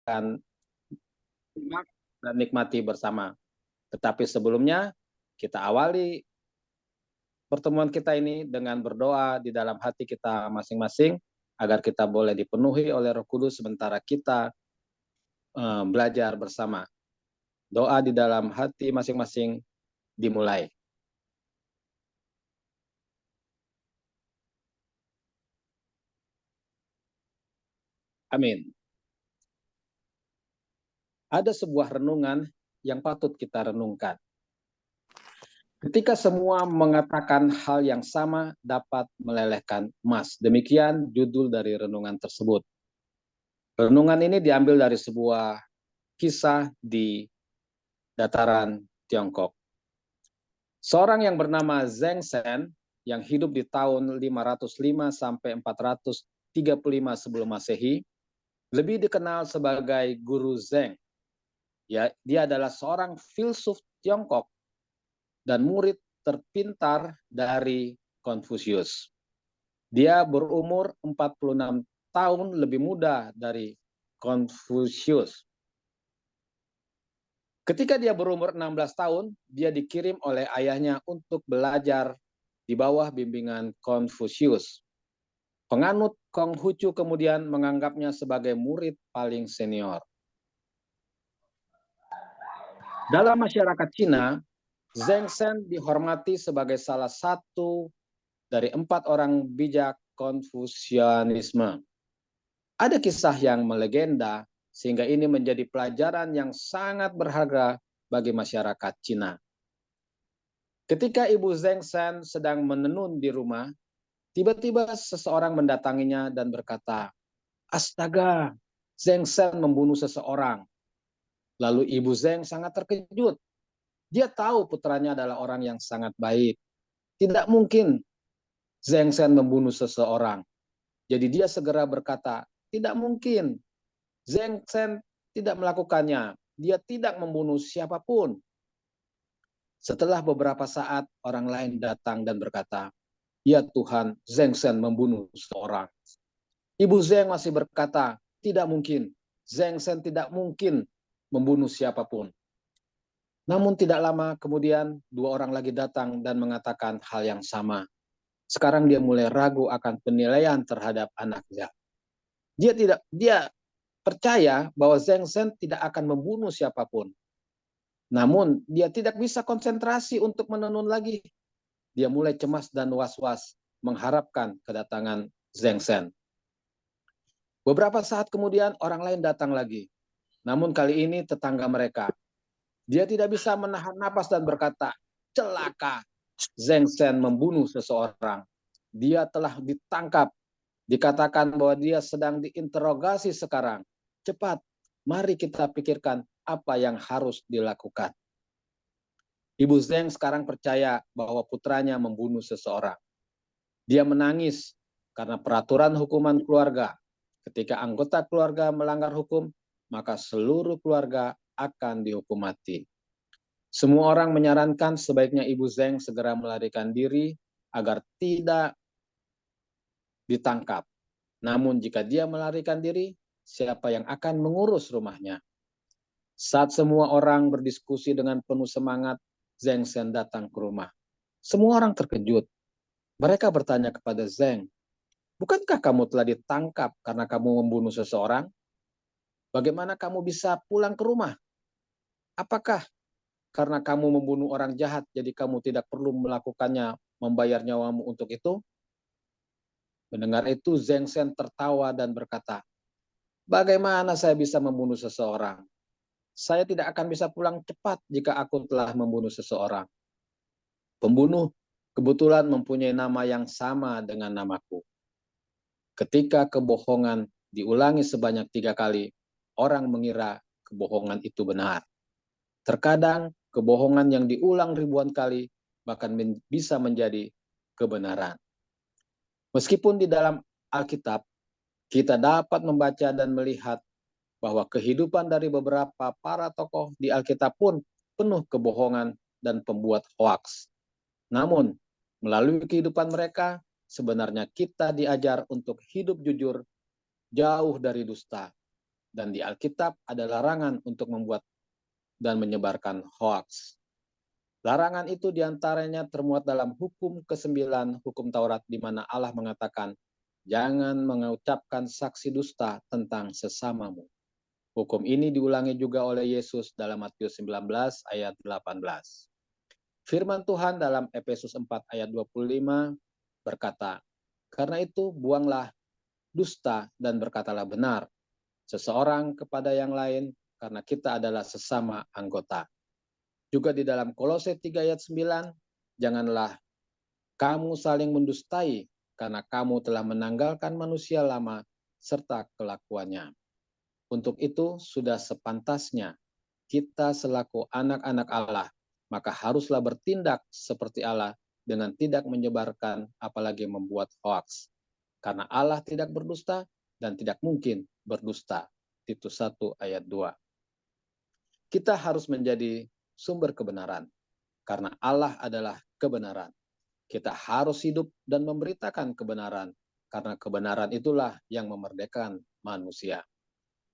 akan simak dan nikmati bersama. Tetapi sebelumnya, kita awali pertemuan kita ini dengan berdoa di dalam hati kita masing-masing, agar kita boleh dipenuhi oleh Roh Kudus sementara kita belajar bersama. Doa di dalam hati masing-masing dimulai. Amin. Ada sebuah renungan yang patut kita renungkan. Ketika semua mengatakan hal yang sama dapat melelehkan emas. Demikian judul dari renungan tersebut. Renungan ini diambil dari sebuah kisah di dataran Tiongkok. Seorang yang bernama Zheng Shen yang hidup di tahun 505 sampai 435 sebelum Masehi, lebih dikenal sebagai Guru Zheng. Ya, dia adalah seorang filsuf Tiongkok dan murid terpintar dari Konfusius. Dia berumur 46 tahun lebih muda dari Konfusius. Ketika dia berumur 16 tahun, dia dikirim oleh ayahnya untuk belajar di bawah bimbingan Konfusius. Penganut Konghucu kemudian menganggapnya sebagai murid paling senior. Dalam masyarakat Cina, Zheng Shen dihormati sebagai salah satu dari 4 orang bijak Konfusianisme. Ada kisah yang melegenda sehingga ini menjadi pelajaran yang sangat berharga bagi masyarakat Cina. Ketika Ibu Zheng Shen sedang menenun di rumah, tiba-tiba seseorang mendatanginya dan berkata, "Astaga, Zheng Shen membunuh seseorang." Lalu Ibu Zheng sangat terkejut. Dia tahu putranya adalah orang yang sangat baik. Tidak mungkin Zheng Shen membunuh seseorang. Jadi dia segera berkata, tidak mungkin. Zheng Shen tidak melakukannya. Dia tidak membunuh siapapun. Setelah beberapa saat, orang lain datang dan berkata, ya Tuhan, Zheng Shen membunuh seseorang. Ibu Zheng masih berkata, tidak mungkin. Zheng Shen tidak mungkin membunuh siapapun. Namun tidak lama kemudian 2 orang lagi datang dan mengatakan hal yang sama. Sekarang dia mulai ragu akan penilaian terhadap anaknya. Dia percaya bahwa Zheng Shen tidak akan membunuh siapapun. Namun dia tidak bisa konsentrasi untuk menenun lagi. Dia mulai cemas dan was-was mengharapkan kedatangan Zheng Shen. Beberapa saat kemudian orang lain datang lagi. Namun kali ini tetangga mereka. Dia tidak bisa menahan napas dan berkata, celaka, Zheng Shen membunuh seseorang. Dia telah ditangkap. Dikatakan bahwa dia sedang diinterogasi sekarang. Cepat, mari kita pikirkan apa yang harus dilakukan. Ibu Zheng sekarang percaya bahwa putranya membunuh seseorang. Dia menangis karena peraturan hukuman keluarga. Ketika anggota keluarga melanggar hukum, maka seluruh keluarga akan dihukum mati. Semua orang menyarankan sebaiknya Ibu Zheng segera melarikan diri agar tidak ditangkap. Namun jika dia melarikan diri, siapa yang akan mengurus rumahnya? Saat semua orang berdiskusi dengan penuh semangat, Zheng Shen datang ke rumah. Semua orang terkejut. Mereka bertanya kepada Zheng, bukankah kamu telah ditangkap karena kamu membunuh seseorang? Bagaimana kamu bisa pulang ke rumah? Apakah karena kamu membunuh orang jahat, jadi kamu tidak perlu melakukannya, membayar nyawamu untuk itu? Mendengar itu, Zheng Shen tertawa dan berkata, bagaimana saya bisa membunuh seseorang? Saya tidak akan bisa pulang cepat jika aku telah membunuh seseorang. Pembunuh kebetulan mempunyai nama yang sama dengan namaku. Ketika kebohongan diulangi sebanyak 3 kali, orang mengira kebohongan itu benar. Terkadang kebohongan yang diulang ribuan kali bahkan bisa menjadi kebenaran. Meskipun di dalam Alkitab kita dapat membaca dan melihat bahwa kehidupan dari beberapa para tokoh di Alkitab pun penuh kebohongan dan pembuat hoaks. Namun, melalui kehidupan mereka, sebenarnya kita diajar untuk hidup jujur, jauh dari dusta. Dan di Alkitab ada larangan untuk membuat dan menyebarkan hoaks. Larangan itu diantaranya termuat dalam hukum ke-9 hukum Taurat, di mana Allah mengatakan, jangan mengucapkan saksi dusta tentang sesamamu. Hukum ini diulangi juga oleh Yesus dalam Matius 19 ayat 18. Firman Tuhan dalam Efesus 4 ayat 25 berkata, karena itu buanglah dusta dan berkatalah benar, seseorang kepada yang lain, karena kita adalah sesama anggota. Juga di dalam Kolose 3 ayat 9, janganlah kamu saling mendustai, karena kamu telah menanggalkan manusia lama serta kelakuannya. Untuk itu sudah sepantasnya kita selaku anak-anak Allah, maka haruslah bertindak seperti Allah dengan tidak menyebarkan apalagi membuat hoaks. Karena Allah tidak berdusta dan tidak mungkin berdusta. Titus 1 ayat 2. Kita harus menjadi sumber kebenaran, karena Allah adalah kebenaran. Kita harus hidup dan memberitakan kebenaran, karena kebenaran itulah yang memerdekakan manusia.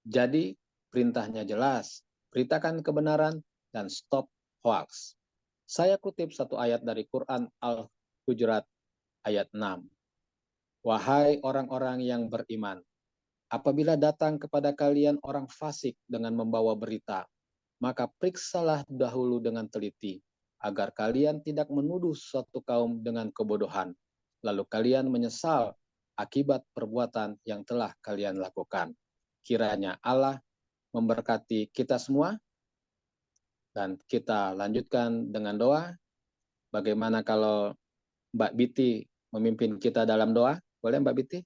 Jadi, perintahnya jelas, beritakan kebenaran dan stop hoax. Saya kutip satu ayat dari Quran Al-Hujurat ayat 6. Wahai orang-orang yang beriman, apabila datang kepada kalian orang fasik dengan membawa berita, maka periksalah dahulu dengan teliti, agar kalian tidak menuduh suatu kaum dengan kebodohan, lalu kalian menyesal akibat perbuatan yang telah kalian lakukan. Kiranya Allah memberkati kita semua, dan kita lanjutkan dengan doa. Bagaimana kalau Mbak Biti memimpin kita dalam doa? Boleh Mbak Biti?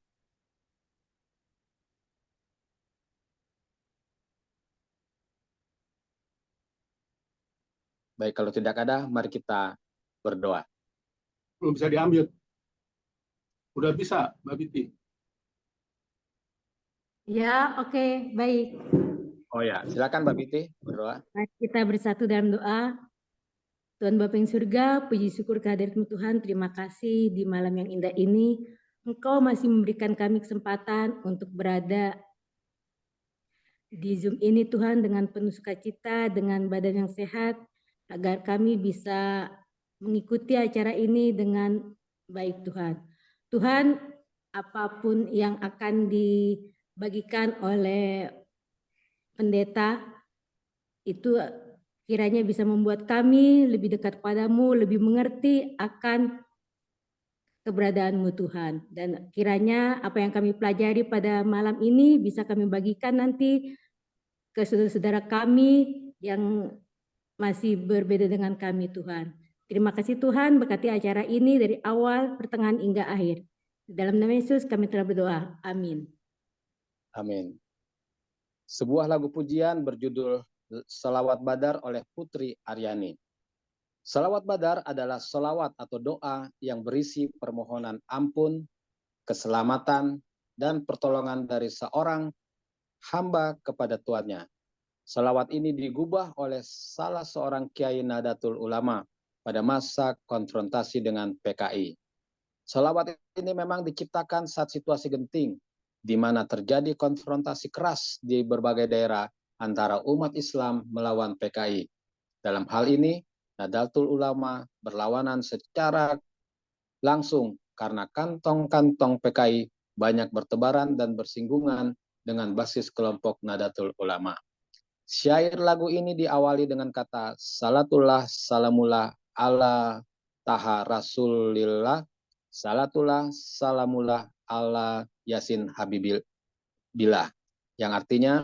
Baik, kalau tidak ada, mari kita berdoa. Belum bisa diambil. Udah bisa, Mbak Biti. Ya, oke, baik. Oh ya, silakan Mbak Biti berdoa. Mari kita bersatu dalam doa. Tuhan Bapa yang surga, puji syukur kehadirat-Mu Tuhan. Terima kasih di malam yang indah ini. Engkau masih memberikan kami kesempatan untuk berada di Zoom ini Tuhan dengan penuh sukacita, dengan badan yang sehat, agar kami bisa mengikuti acara ini dengan baik Tuhan. Tuhan, apapun yang akan dibagikan oleh pendeta, itu kiranya bisa membuat kami lebih dekat padamu, lebih mengerti akan keberadaan-Mu Tuhan. Dan kiranya apa yang kami pelajari pada malam ini bisa kami bagikan nanti ke saudara-saudara kami yang masih berbeda dengan kami Tuhan. Terima kasih Tuhan, berkati acara ini dari awal, pertengahan hingga akhir. Dalam nama Yesus kami telah berdoa. Amin. Amin. Sebuah lagu pujian berjudul Selawat Badar oleh Putri Aryani. Selawat Badar adalah selawat atau doa yang berisi permohonan ampun, keselamatan, dan pertolongan dari seorang hamba kepada tuannya. Selawat ini digubah oleh salah seorang kiai Nahdlatul Ulama pada masa konfrontasi dengan PKI. Selawat ini memang diciptakan saat situasi genting, di mana terjadi konfrontasi keras di berbagai daerah antara umat Islam melawan PKI. Dalam hal ini, Nahdlatul Ulama berlawanan secara langsung karena kantong-kantong PKI banyak bertebaran dan bersinggungan dengan basis kelompok Nahdlatul Ulama. Syair lagu ini diawali dengan kata salatullah salamullah ala taha rasulillah, salatullah salamullah ala yasin habibillah, yang artinya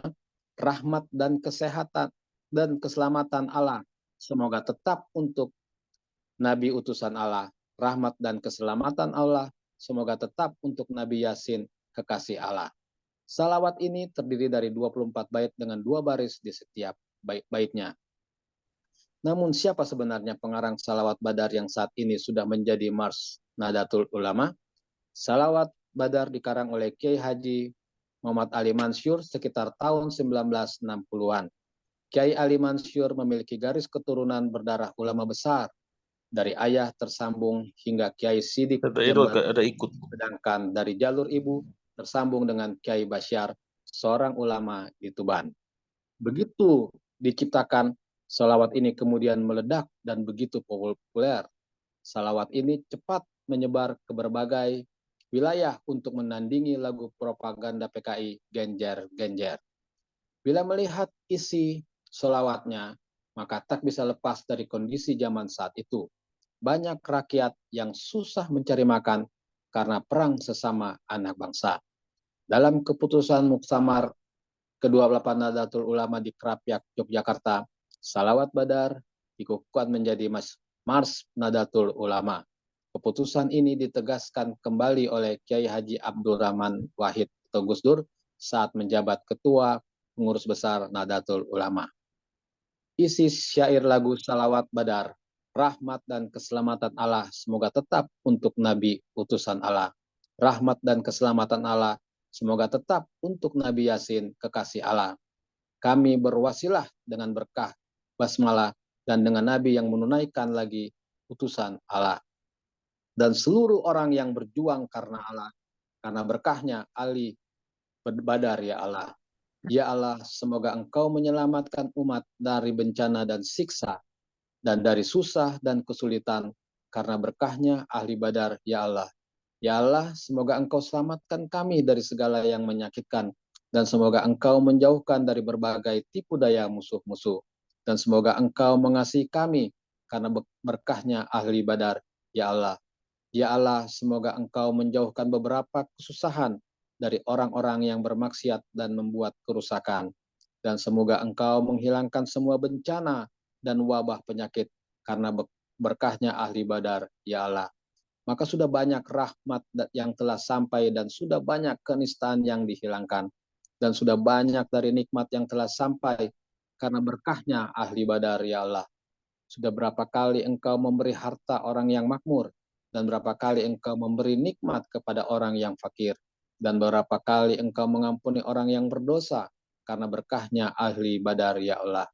rahmat dan kesehatan dan keselamatan Allah semoga tetap untuk Nabi utusan Allah, rahmat dan keselamatan Allah semoga tetap untuk Nabi Yasin kekasih Allah. Salawat ini terdiri dari 24 bait dengan 2 baris di setiap baitnya. Namun siapa sebenarnya pengarang Salawat Badar yang saat ini sudah menjadi Mars Nahdlatul Ulama? Salawat Badar dikarang oleh Kiai Haji Muhammad Ali Mansyur sekitar tahun 1960-an. Kiai Ali Mansyur memiliki garis keturunan berdarah ulama besar, dari ayah tersambung hingga Kiai Sidik Jember, sedangkan dari jalur ibu tersambung dengan Kiai Basyar seorang ulama di Tuban. Begitu diciptakan, salawat ini kemudian meledak dan begitu populer. Salawat ini cepat menyebar ke berbagai wilayah untuk menandingi lagu propaganda PKI Genjer-Genjer. Bila melihat isi salawatnya, maka tak bisa lepas dari kondisi zaman saat itu. Banyak rakyat yang susah mencari makan karena perang sesama anak bangsa. Dalam keputusan Muktamar ke-28 Nahdlatul Ulama di Krapyak, Yogyakarta, salawat Badar dikukuhkan menjadi Mars Nahdlatul Ulama. Keputusan ini ditegaskan kembali oleh Kiai Haji Abdul Rahman Wahid atau Gus Dur saat menjabat Ketua Pengurus Besar Nahdlatul Ulama. Isi syair lagu salawat Badar, rahmat dan keselamatan Allah semoga tetap untuk Nabi utusan Allah. Rahmat dan keselamatan Allah semoga tetap untuk Nabi Yasin, kekasih Allah. Kami berwasilah dengan berkah basmalah dan dengan Nabi yang menunaikan lagi utusan Allah. Dan seluruh orang yang berjuang karena Allah, karena berkahnya Ali Badar ya Allah. Ya Allah, semoga Engkau menyelamatkan umat dari bencana dan siksa, dan dari susah dan kesulitan, karena berkahnya ahli Badar ya Allah. Ya Allah, semoga Engkau selamatkan kami dari segala yang menyakitkan, dan semoga Engkau menjauhkan dari berbagai tipu daya musuh-musuh, dan semoga Engkau mengasihi kami karena berkahnya ahli Badar ya Allah. Ya Allah, semoga Engkau menjauhkan beberapa kesusahan dari orang-orang yang bermaksiat dan membuat kerusakan, dan semoga Engkau menghilangkan semua bencana dan wabah penyakit karena berkahnya ahli Badar ya Allah. Maka sudah banyak rahmat yang telah sampai dan sudah banyak kenistaan yang dihilangkan. Dan sudah banyak dari nikmat yang telah sampai karena berkahnya ahli Badar ya Allah. Sudah berapa kali Engkau memberi harta orang yang makmur, dan berapa kali Engkau memberi nikmat kepada orang yang fakir, dan berapa kali Engkau mengampuni orang yang berdosa karena berkahnya ahli Badar ya Allah.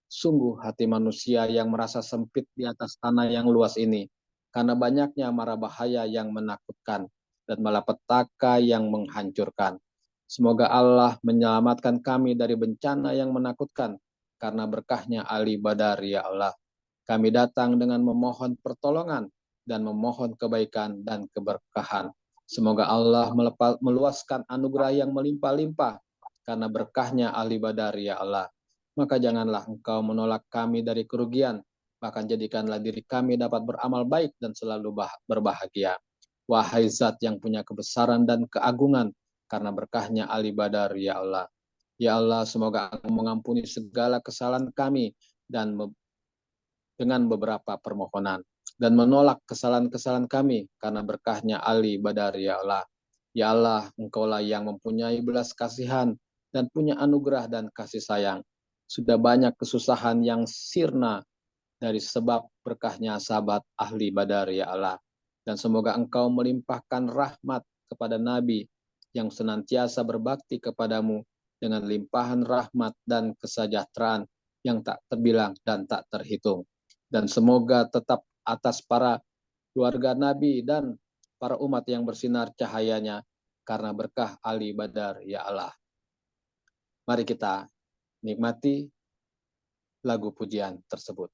Sungguh hati manusia yang merasa sempit di atas tanah yang luas ini, karena banyaknya mara bahaya yang menakutkan dan malapetaka yang menghancurkan. Semoga Allah menyelamatkan kami dari bencana yang menakutkan karena berkahnya ahli Badar ya Allah. Kami datang dengan memohon pertolongan dan memohon kebaikan dan keberkahan. Semoga Allah meluaskan anugerah yang melimpah-limpah karena berkahnya ahli Badar ya Allah. Maka janganlah Engkau menolak kami dari kerugian, bahkan jadikanlah diri kami dapat beramal baik dan selalu berbahagia. Wahai Zat yang punya kebesaran dan keagungan, karena berkahnya ahli Badar ya Allah. Ya Allah, semoga Engkau mengampuni segala kesalahan kami dan dengan beberapa permohonan, dan menolak kesalahan-kesalahan kami karena berkahnya ahli Badar ya Allah. Ya Allah, Engkaulah yang mempunyai belas kasihan dan punya anugerah dan kasih sayang. Sudah banyak kesusahan yang sirna dari sebab berkahnya sahabat ahli Badar ya Allah. Dan semoga Engkau melimpahkan rahmat kepada Nabi yang senantiasa berbakti kepadamu dengan limpahan rahmat dan kesejahteraan yang tak terbilang dan tak terhitung. Dan semoga tetap atas para keluarga Nabi dan para umat yang bersinar cahayanya karena berkah ahli Badar ya Allah. Mari kita nikmati lagu pujian tersebut.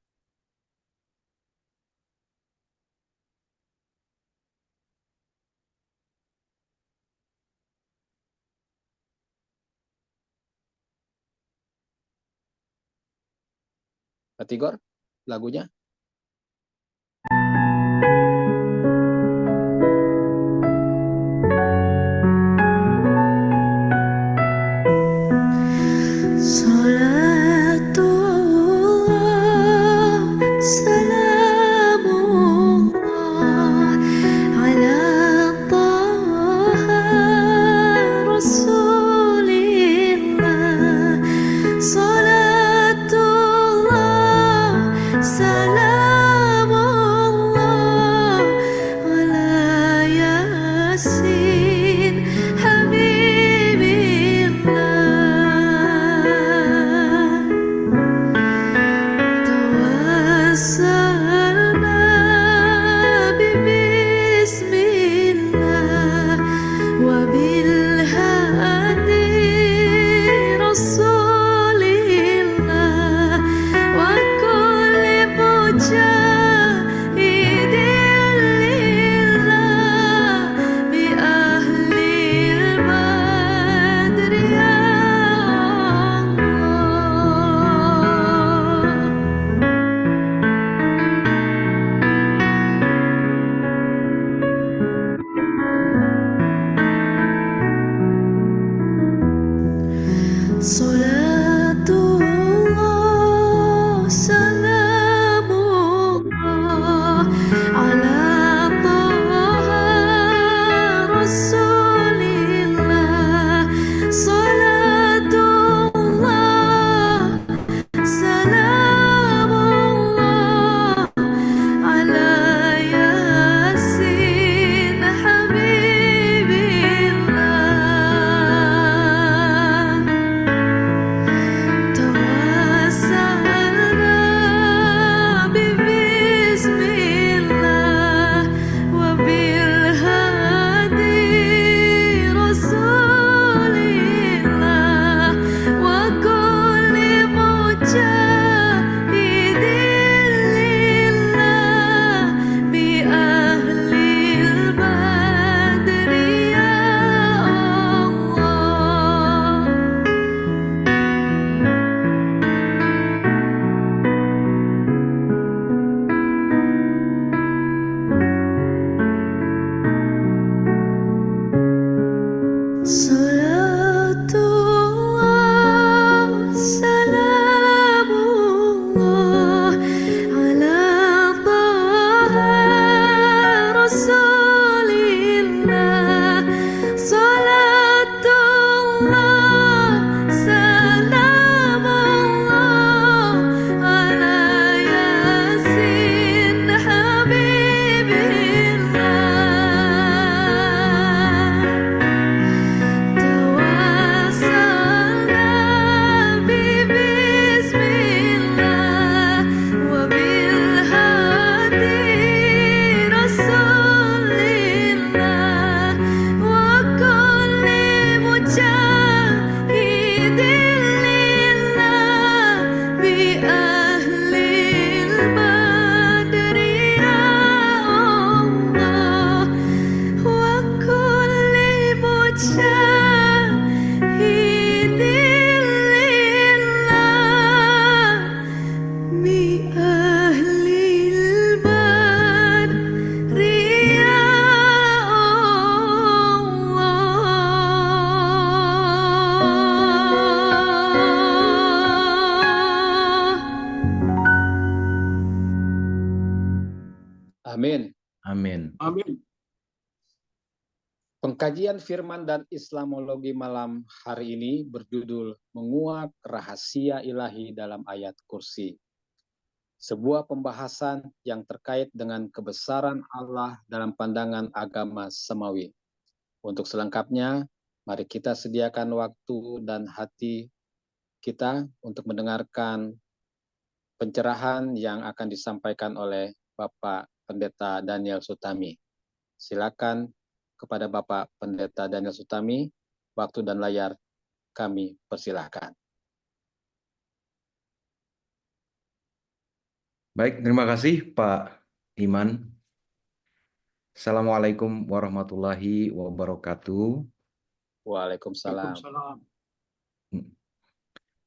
Kategor lagunya. Salatullah, salam Amin. Amin. Amin. Pengkajian firman dan Islamologi malam hari ini berjudul Menguak Rahasia Ilahi dalam Ayat Kursi. Sebuah pembahasan yang terkait dengan kebesaran Allah dalam pandangan agama semawi. Untuk selengkapnya, mari kita sediakan waktu dan hati kita untuk mendengarkan pencerahan yang akan disampaikan oleh Bapak Pendeta Daniel Sutami. Silakan kepada Bapak Pendeta Daniel Sutami, waktu dan layar kami persilahkan. Baik, terima kasih Pak Iman. Assalamualaikum warahmatullahi wabarakatuh. Waalaikumsalam. Waalaikumsalam.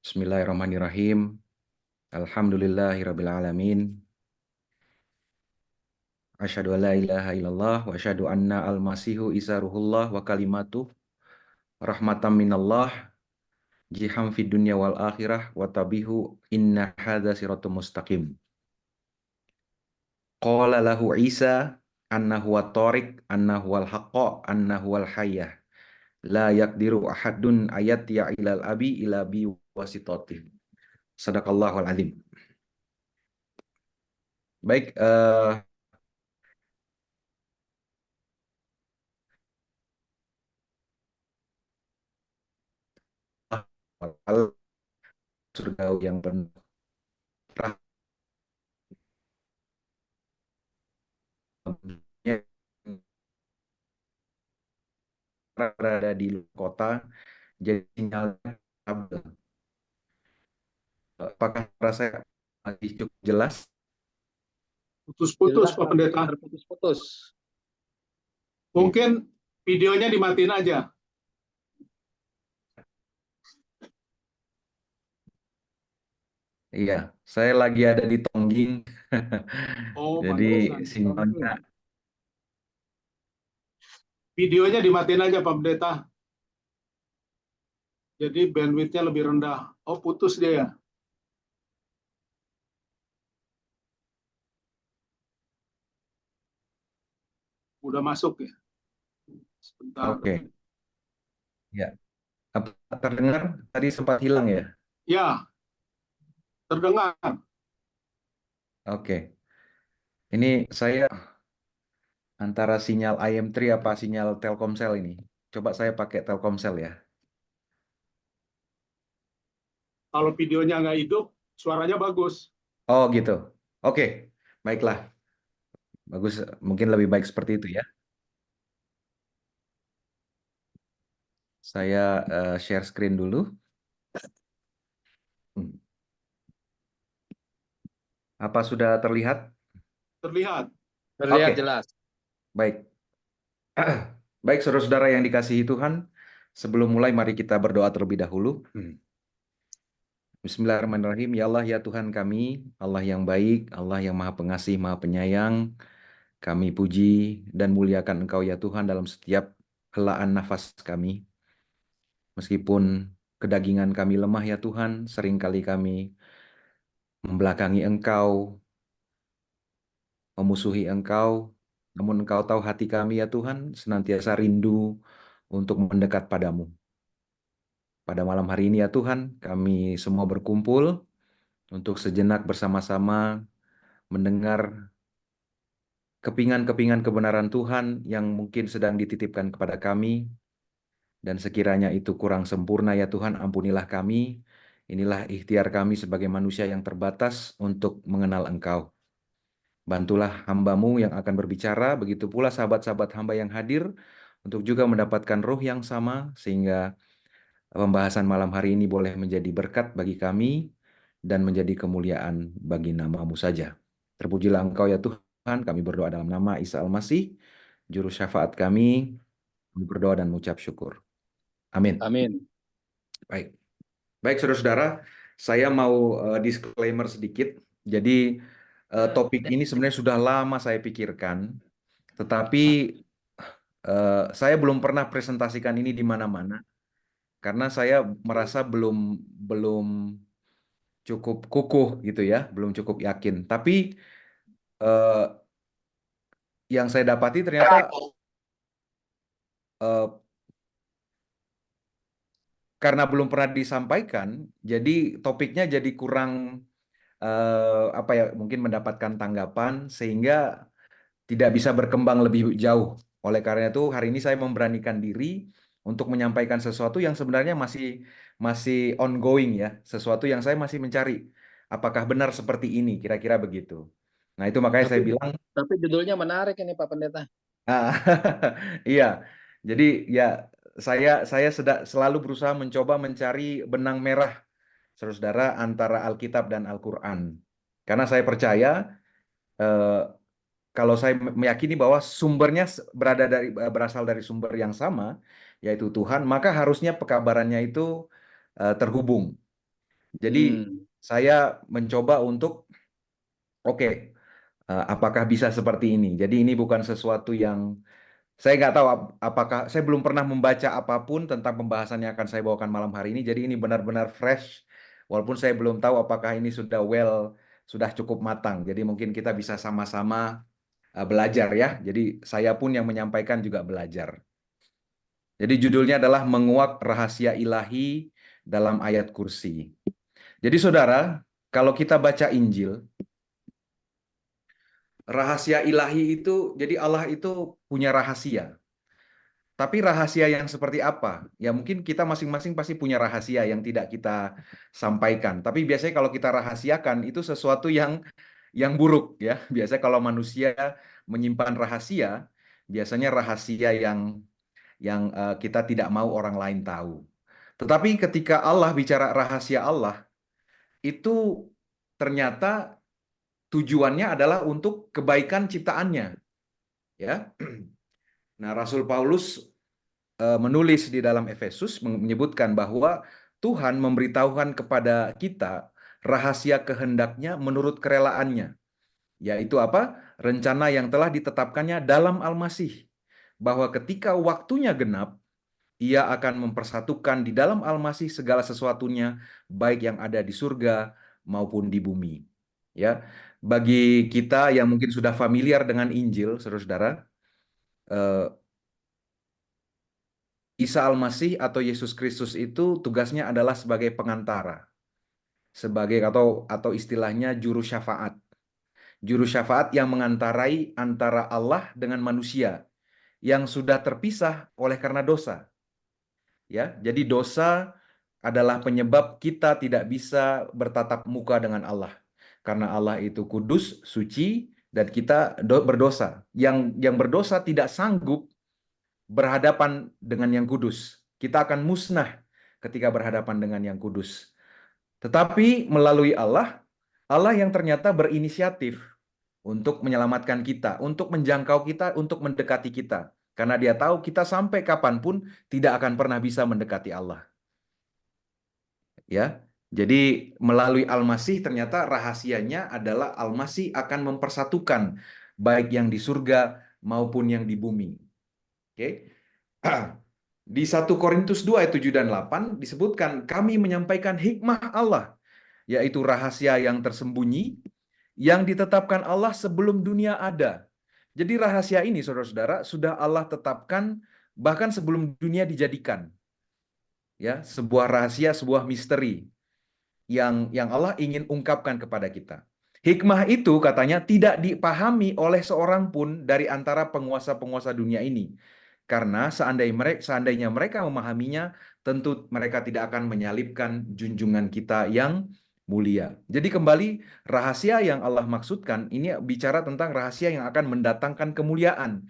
Bismillahirrahmanirrahim. Alhamdulillahirabbil alamin. Asyhadu an la ilaha illallah wa asyhadu anna al-masihu isa ruhullah wa kalimatuh rahmatan minallah jiham fid dunya wal akhirah wa tabihu inna hadza siratum mustaqim. Qala lahu Isa annahu wat-tariq annahu wal-haqqa annahu wal-hayyah la yaqdiru ahadun ayatiya ilal abi ila bi wasitati. Sadaqallahul azim. Baik, surga yang penuh rahmatnya berada di kota, jadi sinyalnya stabil. Apakah saya masih cukup jelas? Putus-putus, Jelas, Pak Pendeta. Terputus-putus. Mungkin videonya dimatiin aja. Iya, saya lagi ada di Tongging, Oh, jadi pantesan. sinyalnya. Videonya dimatiin aja, Pak Pendeta. Jadi bandwidth-nya lebih rendah. Oh, putus dia ya? Udah masuk ya? Sebentar. Oke. Ya. Apa terdengar? Tadi sempat hilang ya? Ya, terdengar. Oke. Ini saya antara sinyal IM3 apa sinyal Telkomsel ini. Coba saya pakai Telkomsel ya. Kalau videonya nggak hidup, suaranya bagus. Oh gitu. Oke. Baiklah. Bagus. Mungkin lebih baik seperti itu ya. Saya share screen dulu. Apa sudah terlihat? Terlihat. Terlihat Oke. jelas. Baik. Baik, saudara-saudara yang dikasihi Tuhan, sebelum mulai mari kita berdoa terlebih dahulu. Bismillahirrahmanirrahim. Ya Allah, ya Tuhan kami, Allah yang baik, Allah yang Maha Pengasih, Maha Penyayang, kami puji dan muliakan Engkau ya Tuhan dalam setiap helaan nafas kami. Meskipun kedagingan kami lemah ya Tuhan, seringkali kami membelakangi Engkau, memusuhi Engkau, namun Engkau tahu hati kami ya Tuhan, senantiasa rindu untuk mendekat padamu. Pada malam hari ini ya Tuhan, kami semua berkumpul untuk sejenak bersama-sama mendengar kepingan-kepingan kebenaran Tuhan yang mungkin sedang dititipkan kepada kami, dan sekiranya itu kurang sempurna ya Tuhan, ampunilah kami. Inilah ikhtiar kami sebagai manusia yang terbatas untuk mengenal Engkau. Bantulah hamba-Mu yang akan berbicara, begitu pula sahabat-sahabat hamba yang hadir, untuk juga mendapatkan roh yang sama, sehingga pembahasan malam hari ini boleh menjadi berkat bagi kami, dan menjadi kemuliaan bagi nama-Mu saja. Terpujilah Engkau ya Tuhan, kami berdoa dalam nama Isa Al-Masih, Juru Syafaat kami berdoa dan mengucap syukur. Amin. Amin. Baik. Baik, saudara-saudara, saya mau disclaimer sedikit. Jadi topik ini sebenarnya sudah lama saya pikirkan, tetapi saya belum pernah presentasikan ini di mana-mana karena saya merasa belum cukup kukuh gitu ya, belum cukup yakin. Tapi yang saya dapati ternyata eh, karena belum pernah disampaikan, jadi topiknya jadi kurang apa ya, mungkin mendapatkan tanggapan sehingga tidak bisa berkembang lebih jauh. Oleh karena itu, hari ini saya memberanikan diri untuk menyampaikan sesuatu yang sebenarnya masih masih ongoing ya, sesuatu yang saya masih mencari. Apakah benar seperti ini? Kira-kira begitu. Nah, itu makanya saya Tapi bilang, tapi judulnya menarik ini Pak Pendeta. ah, iya. Jadi ya saya selalu berusaha mencoba mencari benang merah, saudara, antara Alkitab dan Al-Quran. Karena saya percaya eh, kalau saya meyakini bahwa sumbernya berasal dari sumber yang sama, yaitu Tuhan, maka harusnya pekabarannya itu terhubung. Jadi Hmm. saya mencoba untuk, oke, apakah bisa seperti ini? Jadi ini bukan sesuatu yang saya nggak tahu apakah saya belum pernah membaca apapun tentang pembahasan yang akan saya bawakan malam hari ini. Jadi ini benar-benar fresh, walaupun saya belum tahu apakah ini sudah cukup matang. Jadi mungkin kita bisa sama-sama belajar ya. Jadi saya pun yang menyampaikan juga belajar. Jadi judulnya adalah Menguak Rahasia Ilahi dalam Ayat Kursi. Jadi saudara, kalau kita baca Injil, rahasia ilahi itu, jadi Allah itu punya rahasia. Tapi rahasia yang seperti apa? Ya mungkin kita masing-masing pasti punya rahasia yang tidak kita sampaikan. Tapi biasanya kalau kita rahasiakan itu sesuatu yang buruk ya. Biasanya kalau manusia menyimpan rahasia, biasanya rahasia yang kita tidak mau orang lain tahu. Tetapi ketika Allah bicara rahasia Allah, itu ternyata tujuannya adalah untuk kebaikan ciptaannya, ya. Nah, Rasul Paulus menulis di dalam Efesus menyebutkan bahwa Tuhan memberitahukan kepada kita rahasia kehendaknya menurut kerelaannya, yaitu apa? Rencana yang telah ditetapkannya dalam Al-Masih, bahwa ketika waktunya genap, ia akan mempersatukan di dalam Al-Masih segala sesuatunya, baik yang ada di surga maupun di bumi. Ya, bagi kita yang mungkin sudah familiar dengan Injil, saudara-saudara, eh, Isa Al-Masih atau Yesus Kristus itu tugasnya adalah sebagai pengantara, sebagai atau istilahnya juru syafaat. Juru syafaat yang mengantarai antara Allah dengan manusia yang sudah terpisah oleh karena dosa. Ya, jadi dosa adalah penyebab kita tidak bisa bertatap muka dengan Allah. Karena Allah itu kudus, suci, dan kita berdosa. Yang berdosa tidak sanggup berhadapan dengan yang kudus. Kita akan musnah ketika berhadapan dengan yang kudus. Tetapi melalui Allah, Allah yang ternyata berinisiatif untuk menyelamatkan kita, untuk menjangkau kita, untuk mendekati kita. Karena dia tahu kita sampai kapanpun tidak akan pernah bisa mendekati Allah. Ya, jadi melalui Al-Masih ternyata rahasianya adalah Al-Masih akan mempersatukan baik yang di surga maupun yang di bumi. Oke. Di 1 Korintus 2 ayat 7 dan 8 disebutkan kami menyampaikan hikmah Allah, yaitu rahasia yang tersembunyi yang ditetapkan Allah sebelum dunia ada. Jadi rahasia ini saudara-saudara sudah Allah tetapkan bahkan sebelum dunia dijadikan. Ya, sebuah rahasia, sebuah misteri yang Allah ingin ungkapkan kepada kita. Hikmah itu katanya tidak dipahami oleh seorang pun dari antara penguasa-penguasa dunia ini. Karena seandainya mereka memahaminya, tentu mereka tidak akan menyalibkan junjungan kita yang mulia. Jadi kembali, rahasia yang Allah maksudkan, ini bicara tentang rahasia yang akan mendatangkan kemuliaan.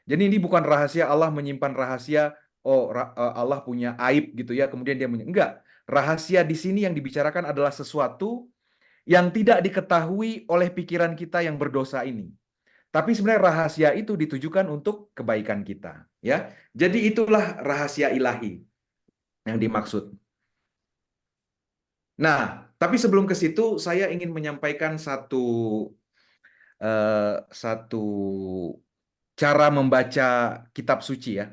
Jadi ini bukan rahasia Allah menyimpan rahasia, Allah punya aib gitu ya, kemudian dia enggak. Rahasia di sini yang dibicarakan adalah sesuatu yang tidak diketahui oleh pikiran kita yang berdosa ini. Tapi sebenarnya rahasia itu ditujukan untuk kebaikan kita, ya. Jadi itulah rahasia ilahi yang dimaksud. Nah, tapi sebelum ke situ saya ingin menyampaikan satu cara membaca kitab suci ya.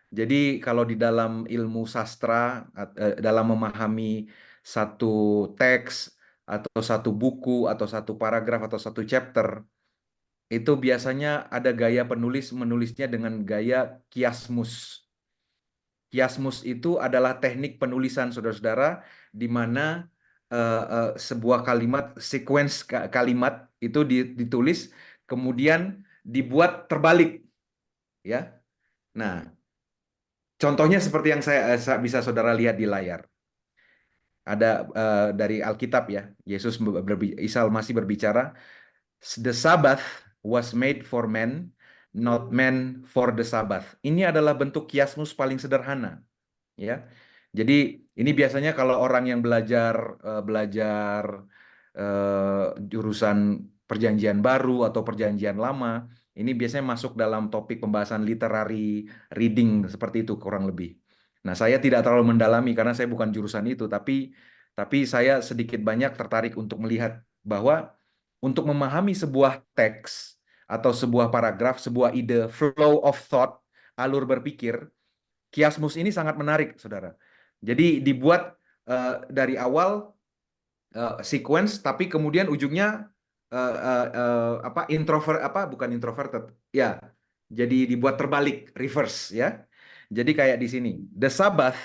Jadi kalau di dalam ilmu sastra, dalam memahami satu teks atau satu buku atau satu paragraf atau satu chapter, itu biasanya ada gaya penulis menulisnya dengan gaya kiasmus. Kiasmus itu adalah teknik penulisan saudara-saudara di mana sebuah kalimat, sequence kalimat itu ditulis kemudian dibuat terbalik, ya. Nah, contohnya seperti yang saya bisa saudara lihat di layar. Ada dari Alkitab ya. Isa masih berbicara, the Sabbath was made for men, not men for the Sabbath. Ini adalah bentuk kiasmus paling sederhana, ya. Jadi ini biasanya kalau orang yang belajar jurusan Perjanjian Baru atau Perjanjian Lama, ini biasanya masuk dalam topik pembahasan literary reading seperti itu kurang lebih. Nah, saya tidak terlalu mendalami karena saya bukan jurusan itu, tapi saya sedikit banyak tertarik untuk melihat bahwa untuk memahami sebuah teks atau sebuah paragraf, sebuah ide, flow of thought, alur berpikir, kiasmus ini sangat menarik, saudara. Jadi dibuat dari awal sequence, tapi kemudian ujungnya bukan introverted, ya. Jadi dibuat terbalik, reverse, ya. Jadi kayak di sini, the Sabbath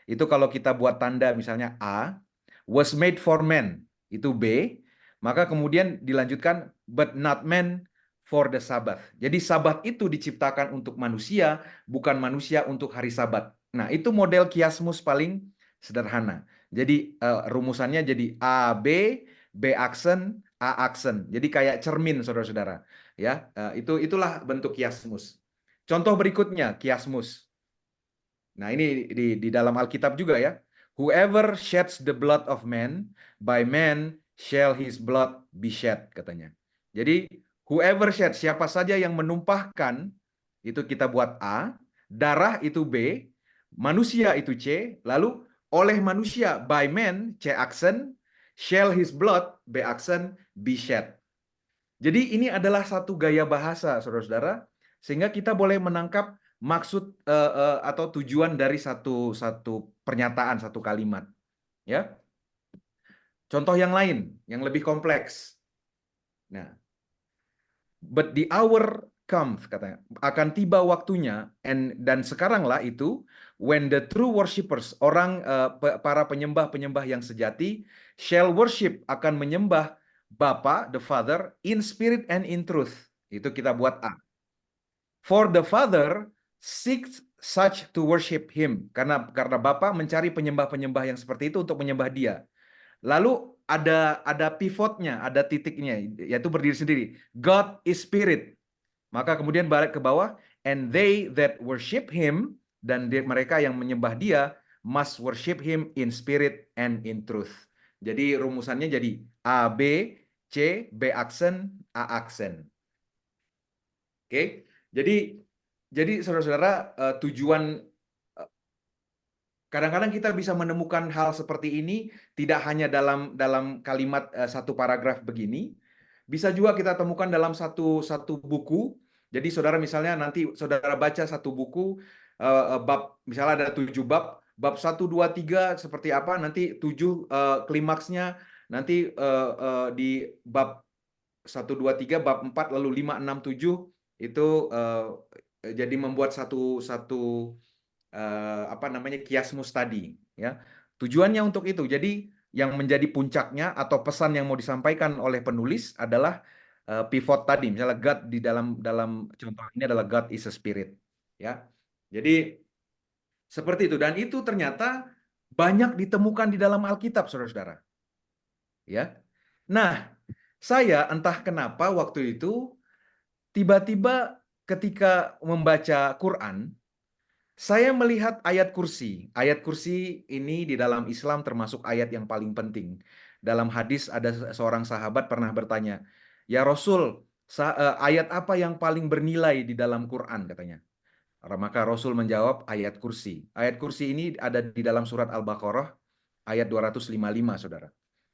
itu kalau kita buat tanda misalnya A, was made for men, itu B, maka kemudian dilanjutkan but not men for the Sabbath. Jadi Sabat itu diciptakan untuk manusia, bukan manusia untuk hari Sabat. Nah, itu model kiasmus paling sederhana. Jadi rumusannya jadi A, B aksen, A aksen. Jadi kayak cermin, saudara-saudara. Ya, itulah bentuk kiasmus. Contoh berikutnya, kiasmus. Nah, ini di dalam Alkitab juga ya. Whoever sheds the blood of man, by man shall his blood be shed, katanya. Jadi, whoever shed, siapa saja yang menumpahkan, itu kita buat A, darah itu B, manusia itu C, lalu oleh manusia, by man, C aksen, shall his blood, B aksen, be shed. Jadi ini adalah satu gaya bahasa, saudara-saudara, sehingga kita boleh menangkap maksud atau tujuan dari satu pernyataan, satu kalimat. Ya. Contoh yang lain, yang lebih kompleks. Nah, but the hour comes, katanya, akan tiba waktunya, dan sekaranglah itu, when the true worshippers, para penyembah-penyembah yang sejati, shall worship, akan menyembah Bapa, the Father, in spirit and in truth. Itu kita buat A. For the Father seeks such to worship him. Karena Bapa mencari penyembah-penyembah yang seperti itu untuk menyembah dia. Lalu ada pivotnya, ada titiknya, yaitu berdiri sendiri. God is spirit. Maka kemudian balik ke bawah, and they that worship him, dan mereka yang menyembah dia, must worship him in spirit and in truth. Jadi rumusannya jadi A, B, C, B aksen, A aksen. Oke, jadi saudara-saudara, tujuan kadang-kadang kita bisa menemukan hal seperti ini tidak hanya dalam kalimat satu paragraf begini, bisa juga kita temukan dalam satu buku. Jadi saudara misalnya nanti saudara baca satu buku bab, misalnya ada 7 bab, bab 1, 2, 3 seperti apa, nanti 7 klimaksnya, nanti di bab 1, 2, 3, bab 4, lalu 5, 6, 7 itu jadi membuat satu kiasmus tadi, ya. Tujuannya untuk itu. Jadi yang menjadi puncaknya atau pesan yang mau disampaikan oleh penulis adalah pivot tadi. Misalnya God di dalam contoh ini adalah God is a spirit, ya. Jadi seperti itu, dan itu ternyata banyak ditemukan di dalam Alkitab, saudara-saudara. Ya. Nah, saya entah kenapa waktu itu tiba-tiba ketika membaca Quran, saya melihat ayat kursi. Ayat kursi ini di dalam Islam termasuk ayat yang paling penting. Dalam hadis ada seorang sahabat pernah bertanya, "Ya Rasul, ayat apa yang paling bernilai di dalam Quran?" katanya. Maka Rasul menjawab, ayat kursi. Ayat kursi ini ada di dalam surat Al-Baqarah ayat 255, saudara.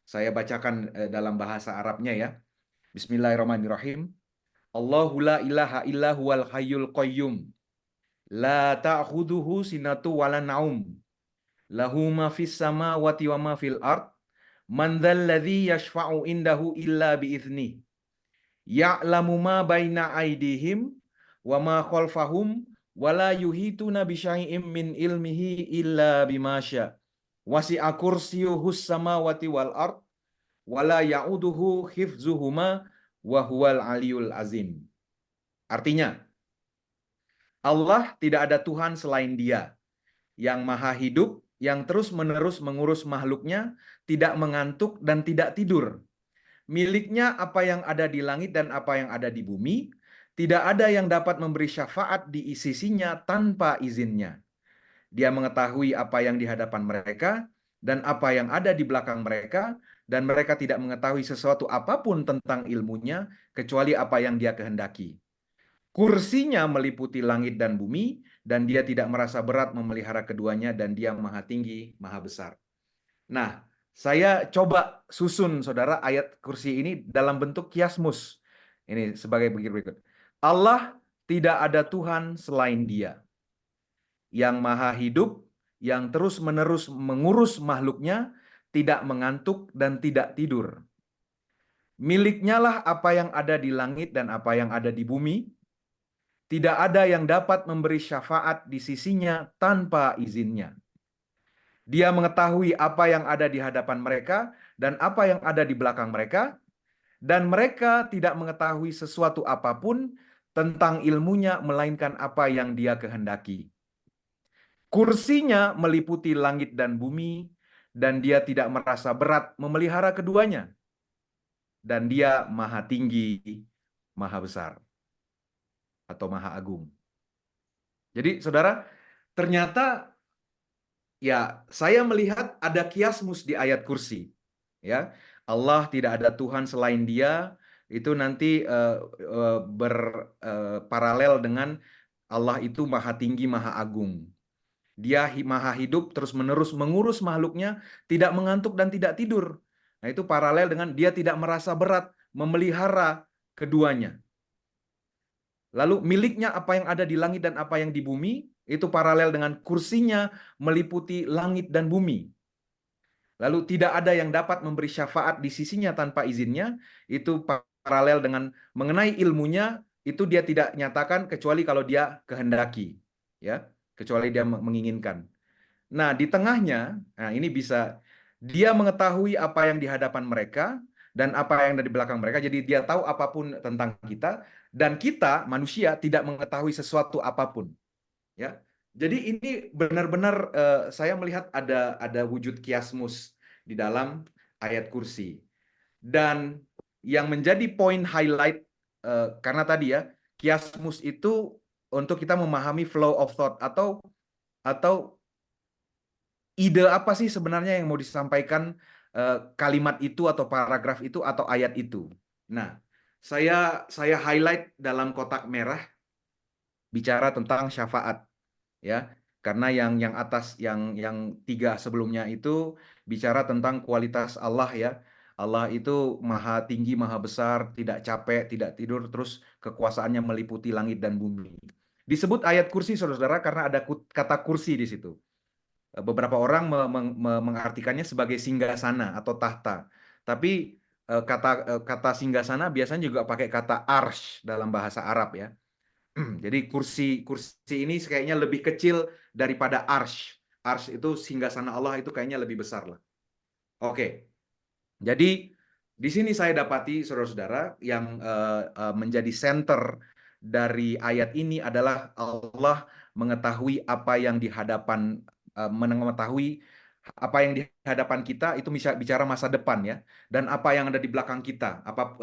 Saya bacakan dalam bahasa Arabnya ya. Bismillahirrahmanirrahim. Allahu la ilaha illa huwal hayyul qayyum. La ta'khuduhu sinatu wala naum. Lahu ma fis samawati wa ma fil ard. Man dzalladzi yashfa'u indahu illa biiznih. Ya'lamu ma baina aydihim wa ma khalfahum wa la yuhituna bi syai'im min ilmihi illa bima syaa. Wasi'a kursiyyuhus samawati wal ard wa la ya'uduhu hifzuhuma wa huwal aliyul azim. Artinya, Allah tidak ada Tuhan selain Dia, yang maha hidup, yang terus-menerus mengurus makhluknya, tidak mengantuk dan tidak tidur. Miliknya apa yang ada di langit dan apa yang ada di bumi, tidak ada yang dapat memberi syafaat di sisinya tanpa izinnya. Dia mengetahui apa yang di hadapan mereka dan apa yang ada di belakang mereka, dan mereka tidak mengetahui sesuatu apapun tentang ilmunya, kecuali apa yang Dia kehendaki. Kursinya meliputi langit dan bumi, dan Dia tidak merasa berat memelihara keduanya, dan Dia maha tinggi, maha besar. Nah, saya coba susun, saudara, ayat kursi ini dalam bentuk kiasmus. Ini sebagai berikut. Allah tidak ada Tuhan selain Dia, yang maha hidup, yang terus-menerus mengurus makhluknya, tidak mengantuk dan tidak tidur. Miliknya lah apa yang ada di langit dan apa yang ada di bumi. Tidak ada yang dapat memberi syafaat di sisinya tanpa izinnya. Dia mengetahui apa yang ada di hadapan mereka dan apa yang ada di belakang mereka, dan mereka tidak mengetahui sesuatu apapun tentang ilmunya melainkan apa yang Dia kehendaki. Kursinya meliputi langit dan bumi, dan Dia tidak merasa berat memelihara keduanya. Dan Dia maha tinggi, maha besar, atau maha agung. Jadi, saudara, ternyata ya saya melihat ada kiasmus di ayat kursi. Ya, Allah tidak ada Tuhan selain Dia, itu nanti berparalel dengan Allah itu maha tinggi, maha agung. Dia maha hidup, terus-menerus mengurus makhluknya, tidak mengantuk dan tidak tidur. Nah, itu paralel dengan Dia tidak merasa berat memelihara keduanya. Lalu miliknya apa yang ada di langit dan apa yang di bumi, itu paralel dengan kursinya meliputi langit dan bumi. Lalu tidak ada yang dapat memberi syafaat di sisinya tanpa izinnya, itu paralel dengan mengenai ilmunya, itu Dia tidak nyatakan kecuali kalau Dia kehendaki, ya, kecuali Dia menginginkan. Nah, di tengahnya, nah ini bisa Dia mengetahui apa yang di hadapan mereka dan apa yang ada di belakang mereka, jadi Dia tahu apapun tentang kita, dan kita manusia tidak mengetahui sesuatu apapun, ya. Jadi ini benar-benar saya melihat ada wujud kiasmus di dalam ayat kursi. Dan yang menjadi poin highlight, karena tadi ya, kiasmus itu untuk kita memahami flow of thought, atau ide apa sih sebenarnya yang mau disampaikan kalimat itu atau paragraf itu atau ayat itu. Nah, saya highlight dalam kotak merah bicara tentang syafaat, ya, karena yang atas, yang 3 sebelumnya itu bicara tentang kualitas Allah, ya. Allah itu maha tinggi, maha besar, tidak capek, tidak tidur, terus kekuasaannya meliputi langit dan bumi. Disebut ayat kursi, saudara, karena ada kata kursi di situ. Beberapa orang mengartikannya sebagai singgasana atau tahta, tapi kata singgasana biasanya juga pakai kata arsh dalam bahasa Arab, ya. Jadi kursi ini kayaknya lebih kecil daripada arsh. Arsh itu singgasana Allah, itu kayaknya lebih besar lah. Oke. Jadi di sini saya dapati, saudara-saudara, yang menjadi center dari ayat ini adalah Allah mengetahui apa yang di hadapan, mengetahui apa yang di hadapan kita itu bisa bicara masa depan, ya, dan apa yang ada di belakang kita, apa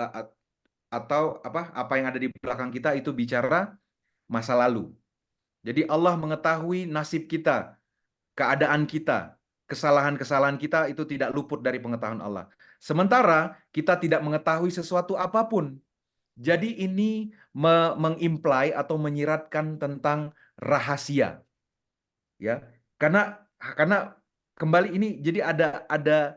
yang ada di belakang kita itu bicara masa lalu. Jadi Allah mengetahui nasib kita, keadaan kita, kesalahan-kesalahan kita itu tidak luput dari pengetahuan Allah. Sementara kita tidak mengetahui sesuatu apapun. Jadi ini mengimply atau menyiratkan tentang rahasia. Ya. Karena kembali ini jadi ada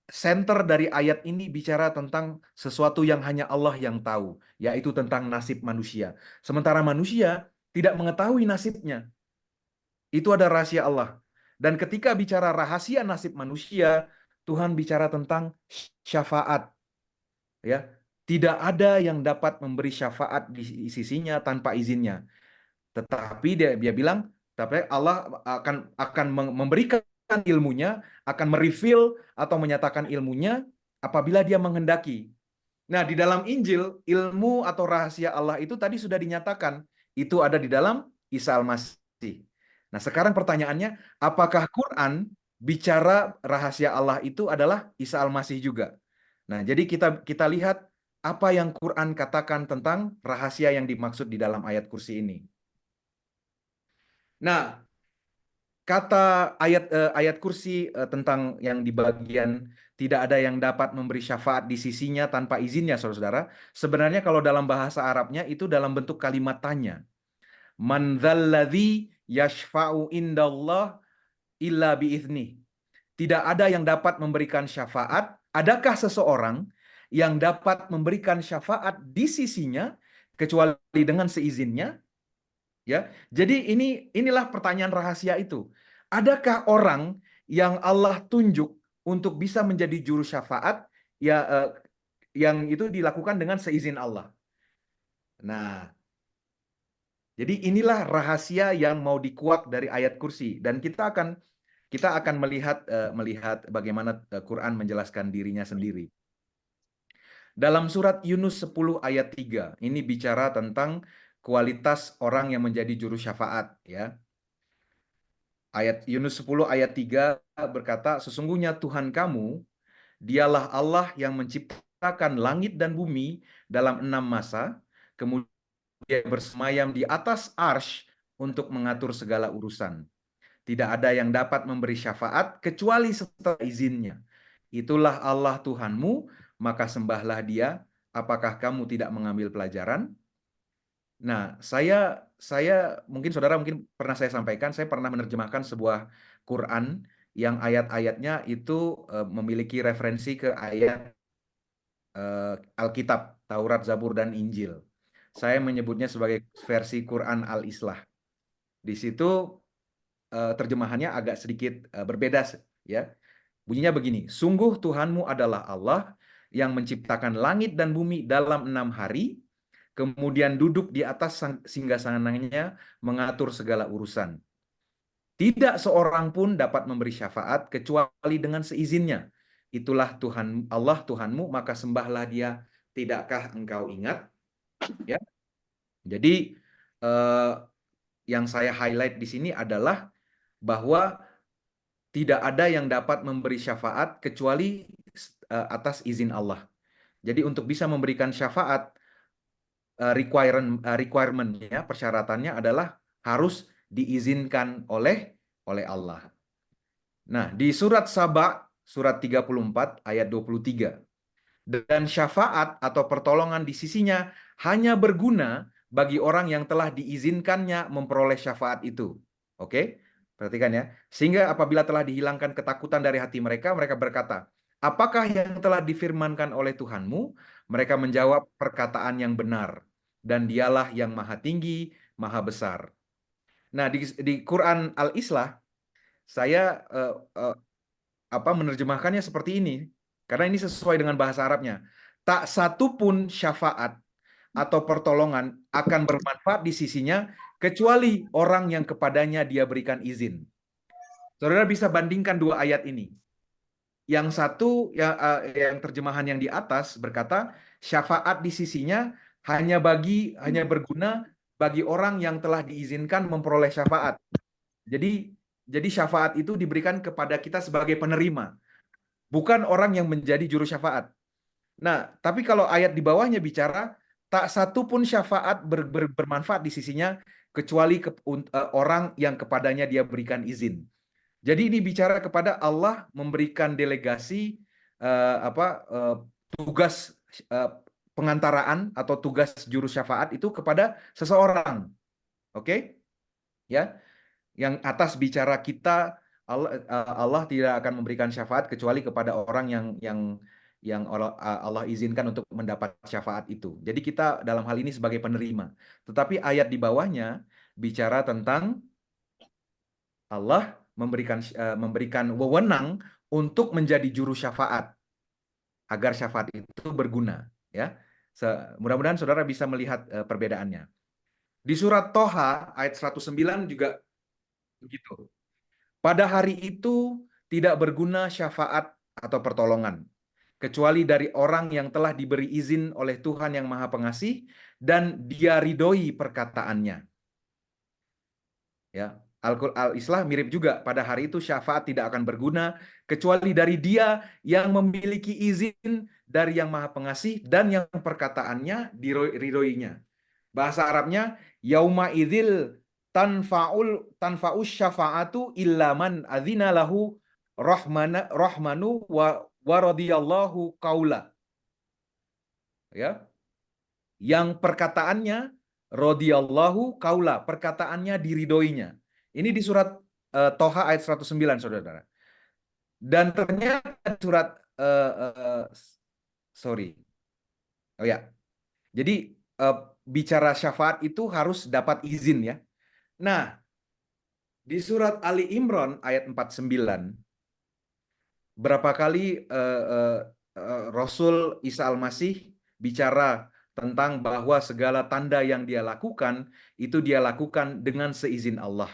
center dari ayat ini bicara tentang sesuatu yang hanya Allah yang tahu, yaitu tentang nasib manusia. Sementara manusia tidak mengetahui nasibnya. Itu ada rahasia Allah. Dan ketika bicara rahasia nasib manusia, Tuhan bicara tentang syafaat. Ya, tidak ada yang dapat memberi syafaat di sisinya tanpa izinnya. Tetapi dia bilang, tapi Allah akan memberikan ilmunya, akan mereveal atau menyatakan ilmunya apabila dia menghendaki. Nah, di dalam Injil, ilmu atau rahasia Allah itu tadi sudah dinyatakan. Itu ada di dalam Isa Al-Masih. Nah, sekarang pertanyaannya, apakah Quran bicara rahasia Allah itu adalah Isa Al-Masih juga? Nah, jadi kita lihat apa yang Quran katakan tentang rahasia yang dimaksud di dalam ayat kursi ini. Nah, kata ayat kursi tentang yang di bagian tidak ada yang dapat memberi syafaat di sisinya tanpa izinnya, saudara-saudara. Sebenarnya kalau dalam bahasa Arabnya itu dalam bentuk kalimat tanya. Man dzalladzi yashfa'u indallah illa biiznih. Tidak ada yang dapat memberikan syafaat. Adakah seseorang yang dapat memberikan syafaat di sisinya kecuali dengan seizinnya? Ya, jadi inilah pertanyaan rahasia itu. Adakah orang yang Allah tunjuk untuk bisa menjadi juru syafaat yang itu dilakukan dengan seizin Allah? Nah, jadi inilah rahasia yang mau dikuak dari ayat kursi, dan kita akan melihat bagaimana Quran menjelaskan dirinya sendiri. Dalam surat Yunus 10 ayat 3, ini bicara tentang kualitas orang yang menjadi juru syafaat, ya. Ayat Yunus 10 ayat 3 berkata, sesungguhnya Tuhan kamu, dialah Allah yang menciptakan langit dan bumi dalam 6 masa, kemudian dia bersemayam di atas arsy untuk mengatur segala urusan. Tidak ada yang dapat memberi syafaat kecuali setelah izinnya. Itulah Allah Tuhanmu, maka sembahlah dia. Apakah kamu tidak mengambil pelajaran? Nah, saya mungkin saudara pernah saya sampaikan, saya pernah menerjemahkan sebuah Quran yang ayat-ayatnya itu memiliki referensi ke ayat Alkitab, Taurat, Zabur, dan Injil. Saya menyebutnya sebagai versi Quran Al-Islah. Di situ terjemahannya agak sedikit berbeda, ya. Bunyinya begini, sungguh Tuhanmu adalah Allah yang menciptakan langit dan bumi dalam 6 hari, kemudian duduk di atas singgasananya mengatur segala urusan. Tidak seorang pun dapat memberi syafaat kecuali dengan seizinnya. Itulah Tuhan Allah Tuhanmu, maka sembahlah dia. Tidakkah engkau ingat? Ya. Jadi yang saya highlight di sini adalah bahwa tidak ada yang dapat memberi syafaat kecuali atas izin Allah. Jadi untuk bisa memberikan syafaat, requirement-nya, persyaratannya adalah harus diizinkan oleh Allah. Nah, di surat Saba, surat 34 ayat 23. Dan syafaat atau pertolongan di sisinya hanya berguna bagi orang yang telah diizinkannya memperoleh syafaat itu. Oke? Perhatikan ya. Sehingga apabila telah dihilangkan ketakutan dari hati mereka, mereka berkata, apakah yang telah difirmankan oleh Tuhanmu? Mereka menjawab, perkataan yang benar. Dan dialah yang maha tinggi, maha besar. Nah, di Quran Al-Islah, saya menerjemahkannya seperti ini. Karena ini sesuai dengan bahasa Arabnya. Tak satu pun syafaat atau pertolongan akan bermanfaat di sisinya kecuali orang yang kepadanya dia berikan izin. Saudara bisa bandingkan dua ayat ini. Yang satu yang terjemahan yang di atas berkata syafaat di sisinya hanya berguna bagi orang yang telah diizinkan memperoleh syafaat. Jadi syafaat itu diberikan kepada kita sebagai penerima, bukan orang yang menjadi juru syafaat. Nah, tapi kalau ayat di bawahnya bicara tak satu pun syafaat bermanfaat di sisinya kecuali orang yang kepadanya dia berikan izin. Jadi ini bicara kepada Allah memberikan delegasi tugas pengantaraan atau tugas juru syafaat itu kepada seseorang. Oke? Ya. Yang atas bicara kita, Allah tidak akan memberikan syafaat kecuali kepada orang yang Allah izinkan untuk mendapat syafaat itu. Jadi kita dalam hal ini sebagai penerima. Tetapi ayat di bawahnya bicara tentang Allah memberikan wewenang untuk menjadi juru syafaat agar syafaat itu berguna, ya. Mudah-mudahan saudara bisa melihat perbedaannya. Di surat Toha ayat 109 juga begitu. Pada hari itu tidak berguna syafaat atau pertolongan, kecuali dari orang yang telah diberi izin oleh Tuhan yang Maha Pengasih dan dia ridhoi perkataannya. Ya, Al-Islam mirip juga. Pada hari itu syafaat tidak akan berguna kecuali dari dia yang memiliki izin dari yang Maha Pengasih dan yang perkataannya diridhoinya. Bahasa Arabnya yauma idzil tanfa'us syafa'atu illa man adzina lahu rahmanu wa radiyallahu qaula. Ya. Yang perkataannya radiyallahu qaula, perkataannya diridhoinya. Ini di surat Toha ayat 109 Saudara. Dan ternyata surat sorry. Oh ya. Jadi bicara syafaat itu harus dapat izin ya. Nah, di surat Ali Imran ayat 49, berapa kali Rasul Isa Al-Masih bicara tentang bahwa segala tanda yang dia lakukan, itu dia lakukan dengan seizin Allah.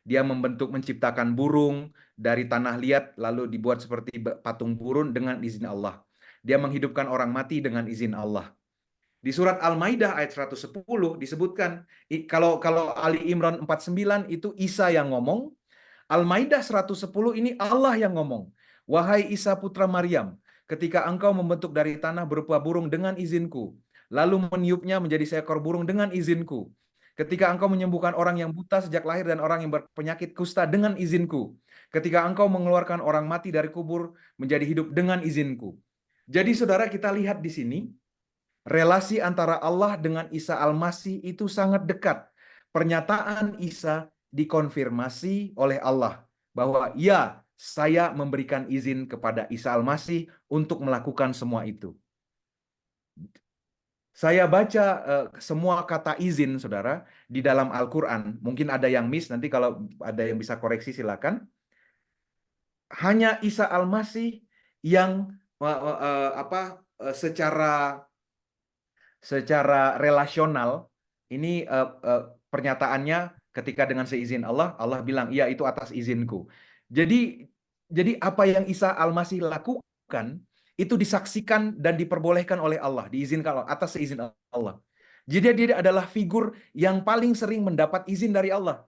Dia menciptakan burung dari tanah liat, lalu dibuat seperti patung burung dengan izin Allah. Dia menghidupkan orang mati dengan izin Allah. Di surat Al-Maidah ayat 110 disebutkan, kalau Ali Imran 49 itu Isa yang ngomong, Al-Maidah 110 ini Allah yang ngomong. Wahai Isa putra Maryam, ketika engkau membentuk dari tanah berupa burung dengan izinku, lalu meniupnya menjadi seekor burung dengan izinku, ketika engkau menyembuhkan orang yang buta sejak lahir dan orang yang berpenyakit kusta dengan izinku, ketika engkau mengeluarkan orang mati dari kubur menjadi hidup dengan izinku. Jadi saudara, kita lihat di sini, relasi antara Allah dengan Isa Al-Masih itu sangat dekat. Pernyataan Isa dikonfirmasi oleh Allah bahwa ya, saya memberikan izin kepada Isa Al-Masih untuk melakukan semua itu. Saya baca semua kata izin, saudara, di dalam Al-Quran. Mungkin ada yang miss, nanti kalau ada yang bisa koreksi silakan. Hanya Isa Al-Masih yang secara relasional, ini pernyataannya ketika dengan seizin Allah, Allah bilang, iya itu atas izinku. Jadi apa yang Isa Al-Masih lakukan, itu disaksikan dan diperbolehkan oleh Allah, diizinkan Allah, atas seizin Allah. Jadi dia adalah figur yang paling sering mendapat izin dari Allah.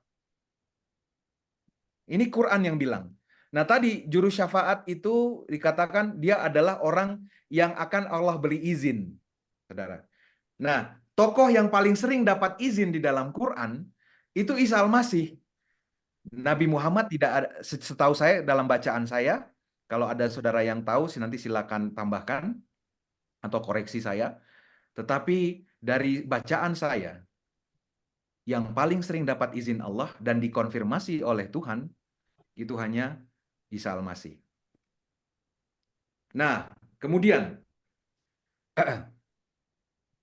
Ini Quran yang bilang. Nah tadi juru syafaat itu dikatakan dia adalah orang yang akan Allah beri izin, saudara. Nah, tokoh yang paling sering dapat izin di dalam Quran itu Isa Al-Masih. Nabi Muhammad tidak ada, setahu saya dalam bacaan saya, kalau ada saudara yang tahu nanti silakan tambahkan atau koreksi saya. Tetapi dari bacaan saya, yang paling sering dapat izin Allah dan dikonfirmasi oleh Tuhan itu hanya Isa Al-Masih. Nah, kemudian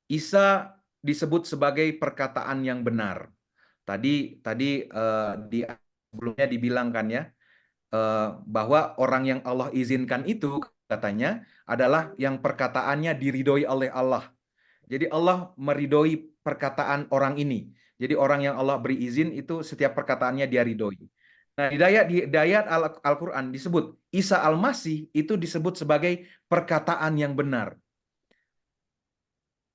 Isa disebut sebagai perkataan yang benar. Tadi di sebelumnya dibilangkan ya, bahwa orang yang Allah izinkan itu katanya adalah yang perkataannya diridhoi oleh Allah. Jadi Allah meridhoi perkataan orang ini. Jadi orang yang Allah beri izin itu setiap perkataannya dia ridhoi. Nah, di ayat Al-Quran disebut Isa Al-Masih itu disebut sebagai perkataan yang benar.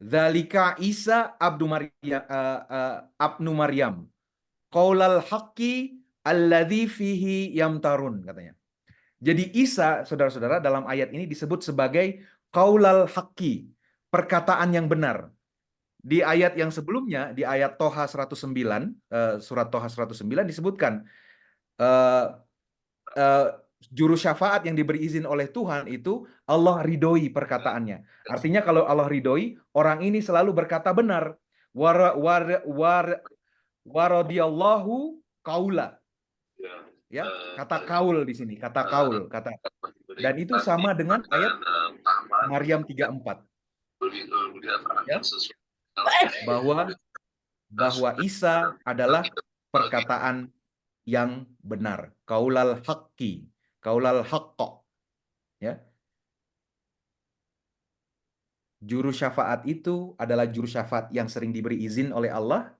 Dzalika Isa abnu Maryam. Qaulal haqqi alladzi fihi yamtarun, katanya. Jadi Isa, saudara-saudara, dalam ayat ini disebut sebagai qaulal haqqi, perkataan yang benar. Di ayat yang sebelumnya, di ayat Toha 109, surat Toha 109 disebutkan juru syafaat yang diberi izin oleh Tuhan itu Allah ridhoi perkataannya. Artinya kalau Allah ridhoi, orang ini selalu berkata benar. Waradiyallahu qaula. Ya, kata kaul di sini, kata kaul, dan itu sama dengan ayat Maryam 34. Ya, bahwa Isa adalah perkataan yang benar, qaulal haqqi, qaulal haqqo. Ya. Juru syafaat itu adalah juru syafaat yang sering diberi izin oleh Allah,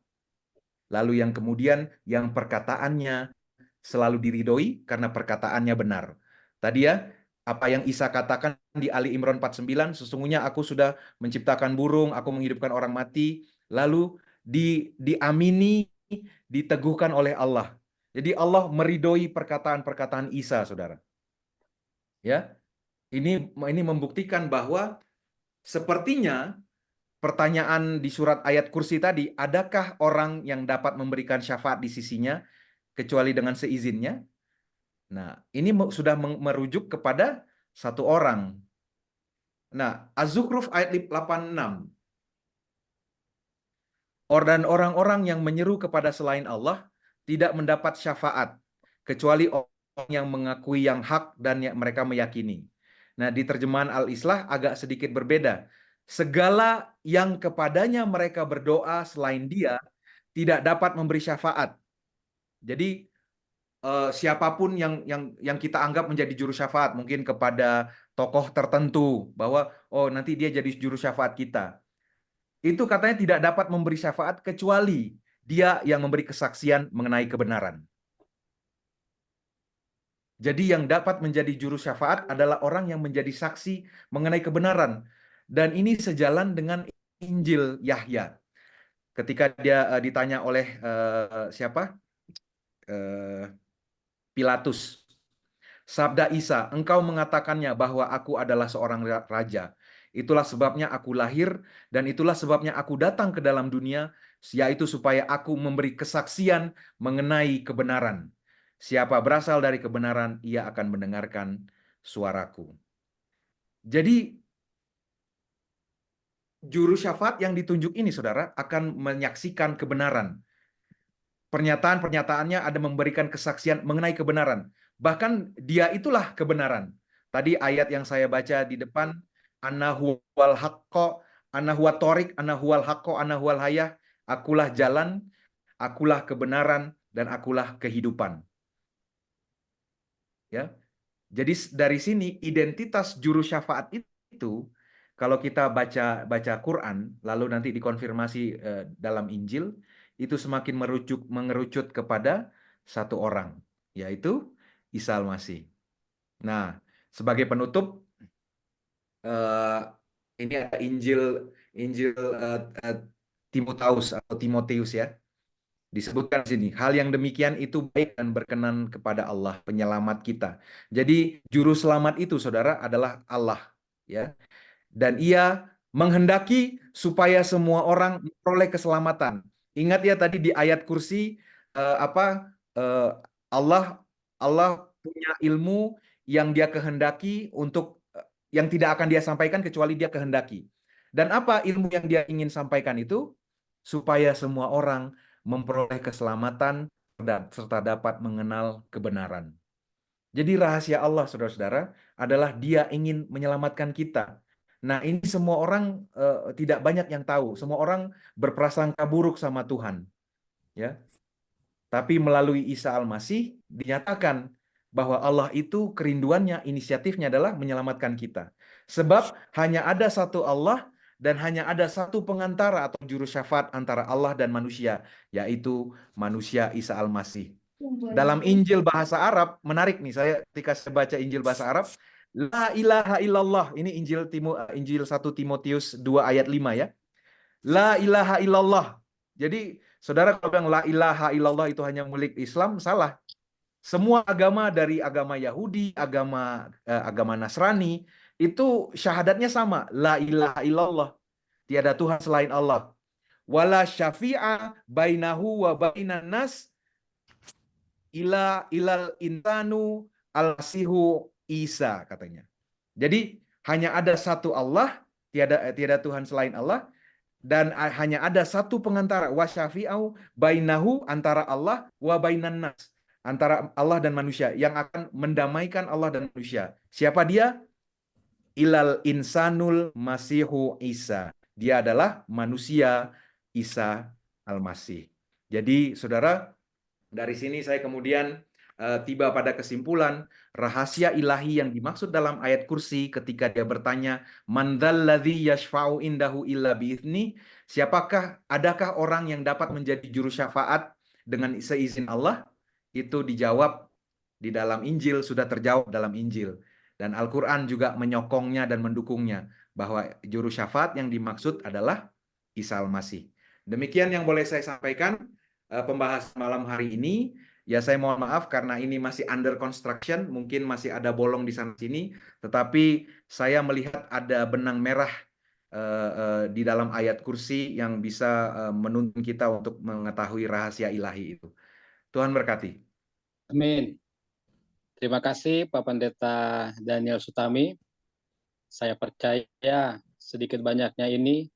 lalu yang kemudian yang perkataannya selalu diridhoi karena perkataannya benar. Tadi ya, apa yang Isa katakan di Ali Imran 49, sesungguhnya aku sudah menciptakan burung, aku menghidupkan orang mati, lalu diamini, diteguhkan oleh Allah. Jadi Allah meridhoi perkataan-perkataan Isa, saudara. Ya, ini membuktikan bahwa sepertinya pertanyaan di surat ayat kursi tadi, adakah orang yang dapat memberikan syafaat di sisinya kecuali dengan seizinnya? Nah, ini sudah merujuk kepada satu orang. Nah, Az-Zukhruf ayat 86. Dan orang-orang yang menyeru kepada selain Allah tidak mendapat syafaat kecuali orang yang mengakui yang hak dan yang mereka meyakini. Nah, di terjemahan Al-Islah agak sedikit berbeda. Segala yang kepadanya mereka berdoa selain Dia tidak dapat memberi syafaat. Jadi siapapun yang kita anggap menjadi juru syafaat, mungkin kepada tokoh tertentu, bahwa oh nanti dia jadi juru syafaat kita. Itu katanya tidak dapat memberi syafaat kecuali dia yang memberi kesaksian mengenai kebenaran. Jadi yang dapat menjadi juru syafaat adalah orang yang menjadi saksi mengenai kebenaran. Dan ini sejalan dengan Injil Yahya. Ketika dia ditanya oleh siapa? Pilatus. Sabda Isa, engkau mengatakannya bahwa aku adalah seorang raja. Itulah sebabnya aku lahir dan itulah sebabnya aku datang ke dalam dunia, yaitu supaya aku memberi kesaksian mengenai kebenaran. Siapa berasal dari kebenaran, ia akan mendengarkan suaraku. Jadi juru syafaat yang ditunjuk ini, saudara, akan menyaksikan kebenaran. Pernyataan-pernyataannya ada memberikan kesaksian mengenai kebenaran. Bahkan dia itulah kebenaran. Tadi ayat yang saya baca di depan, ana huwal haqqo, ana huwa thoriq, ana huwal haqqo, ana huwal hayah, akulah jalan, akulah kebenaran, dan akulah kehidupan. Ya. Jadi dari sini identitas juru syafaat itu, kalau kita baca Quran, lalu nanti dikonfirmasi dalam Injil, itu semakin mengerucut kepada satu orang, yaitu Isa Al-Masih. Nah, sebagai penutup, ini ada Injil Timoteus atau Timotius ya. Disebutkan di sini, hal yang demikian itu baik dan berkenan kepada Allah, penyelamat kita. Jadi juru selamat itu, saudara, adalah Allah, ya. Dan Ia menghendaki supaya semua orang memperoleh keselamatan. Ingat ya tadi di ayat kursi Allah punya ilmu yang Dia kehendaki untuk yang tidak akan Dia sampaikan kecuali Dia kehendaki. Dan apa ilmu yang Dia ingin sampaikan itu? Supaya semua orang memperoleh keselamatan serta dapat mengenal kebenaran. Jadi rahasia Allah, saudara-saudara, adalah Dia ingin menyelamatkan kita. Nah, ini semua orang tidak banyak yang tahu. Semua orang berprasangka buruk sama Tuhan. Ya. Tapi melalui Isa Al-Masih dinyatakan bahwa Allah itu kerinduannya, inisiatifnya adalah menyelamatkan kita. Sebab hanya ada satu Allah dan hanya ada satu pengantara atau juru syafaat antara Allah dan manusia, yaitu manusia Isa Al-Masih. Dalam Injil bahasa Arab, menarik nih, ketika saya baca Injil bahasa Arab, La ilaha illallah, ini Injil 1 Timotius 2 ayat 5 ya. La ilaha illallah. Jadi saudara kalau bilang la ilaha illallah itu hanya milik Islam, salah. Semua agama, dari agama Yahudi, agama Nasrani, itu syahadatnya sama, la ilaha illallah. Tiada Tuhan selain Allah. Wala syafi'a bainahu wa bainan nas ilal insanu al-masihu Isa, katanya. Jadi hanya ada satu Allah, tiada Tuhan selain Allah, dan hanya ada satu pengantara, wa syafi'au bainahu, antara Allah, wa bainan nas, antara Allah dan manusia, yang akan mendamaikan Allah dan manusia. Siapa dia? Ilal insanul masihu Isa. Dia adalah manusia Isa Al-Masih. Jadi saudara, dari sini saya kemudian tiba pada kesimpulan rahasia ilahi yang dimaksud dalam ayat kursi ketika dia bertanya, man dzalladzi yashfa'u indahu illa bi'idznih, adakah orang yang dapat menjadi juru syafaat dengan seizin Allah? Itu dijawab di dalam Injil, sudah terjawab dalam Injil. Dan Al-Quran juga menyokongnya dan mendukungnya, bahwa juru syafaat yang dimaksud adalah Isa Al-Masih. Demikian yang boleh saya sampaikan pembahasan malam hari ini. Ya, saya mohon maaf karena ini masih under construction, mungkin masih ada bolong di sana-sini, tetapi saya melihat ada benang merah di dalam ayat kursi yang bisa menuntun kita untuk mengetahui rahasia ilahi itu. Tuhan berkati. Amin. Terima kasih Pak Pendeta Daniel Sutami. Saya percaya sedikit banyaknya ini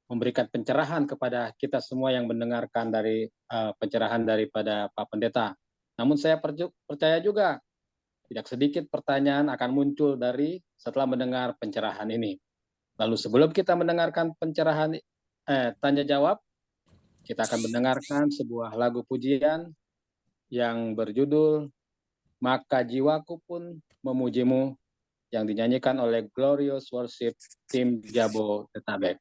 memberikan pencerahan kepada kita semua yang mendengarkan dari pencerahan daripada Pak Pendeta. Namun saya percaya juga tidak sedikit pertanyaan akan muncul dari setelah mendengar pencerahan ini. Lalu sebelum kita mendengarkan pencerahan tanya jawab, kita akan mendengarkan sebuah lagu pujian yang berjudul Maka Jiwaku Pun Memujimu, yang dinyanyikan oleh Glorious Worship Tim Jabodetabek.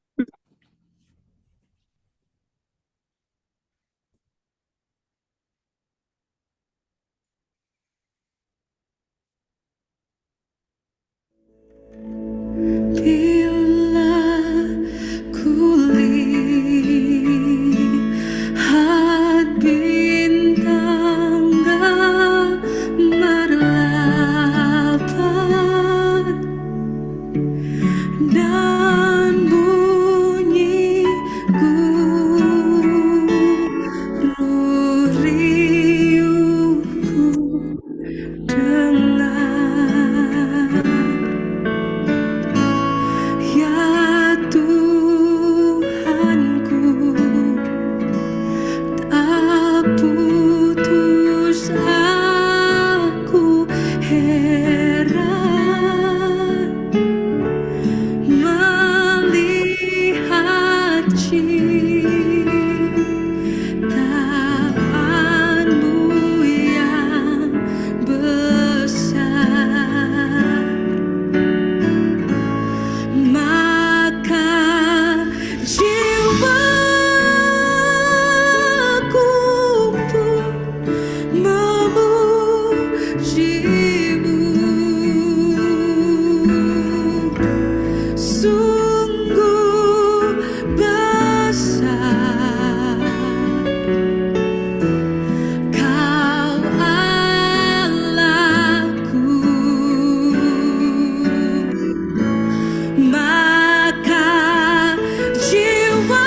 Bila kulihat bintang gemerlapan dan bunyi guru riuhku dengar. Ya Tuhanku, tak putus aku heran melihat ciptaanmu yang besar. Maka jiwaku pun memujimu. Sungguh besar Kau Allahku. Maka jiwaku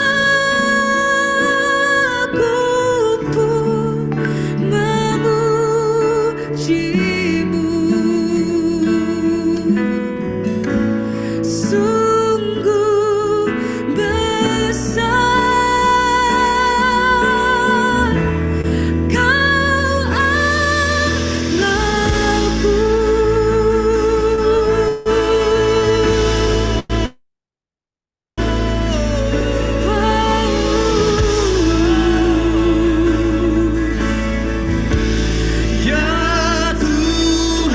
pun memujimu. Sungguh besar Kau Allahku. Ya Tuhanku,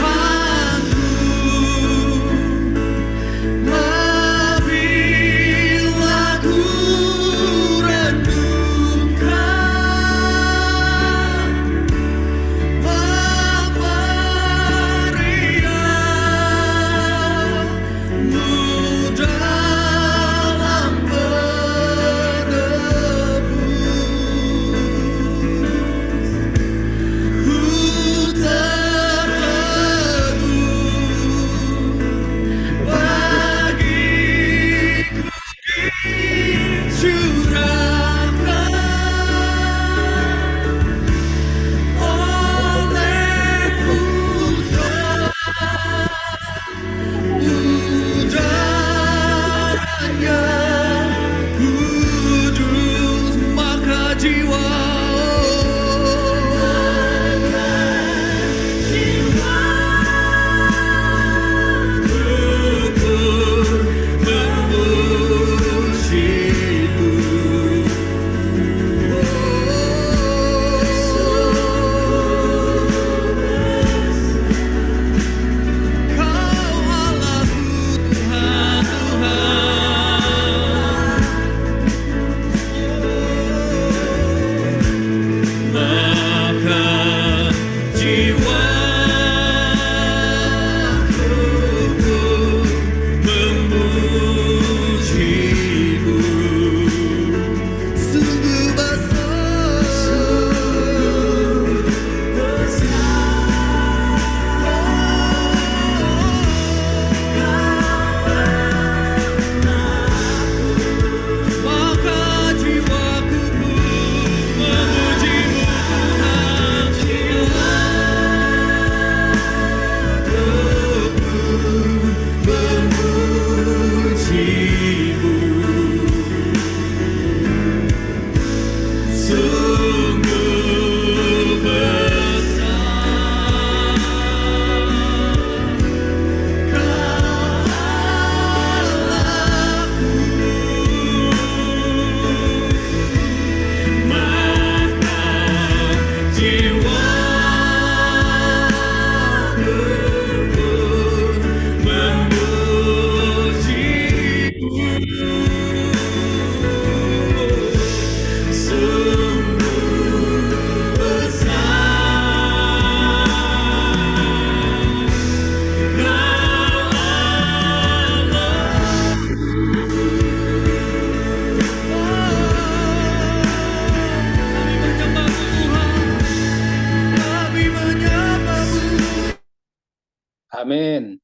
Amin.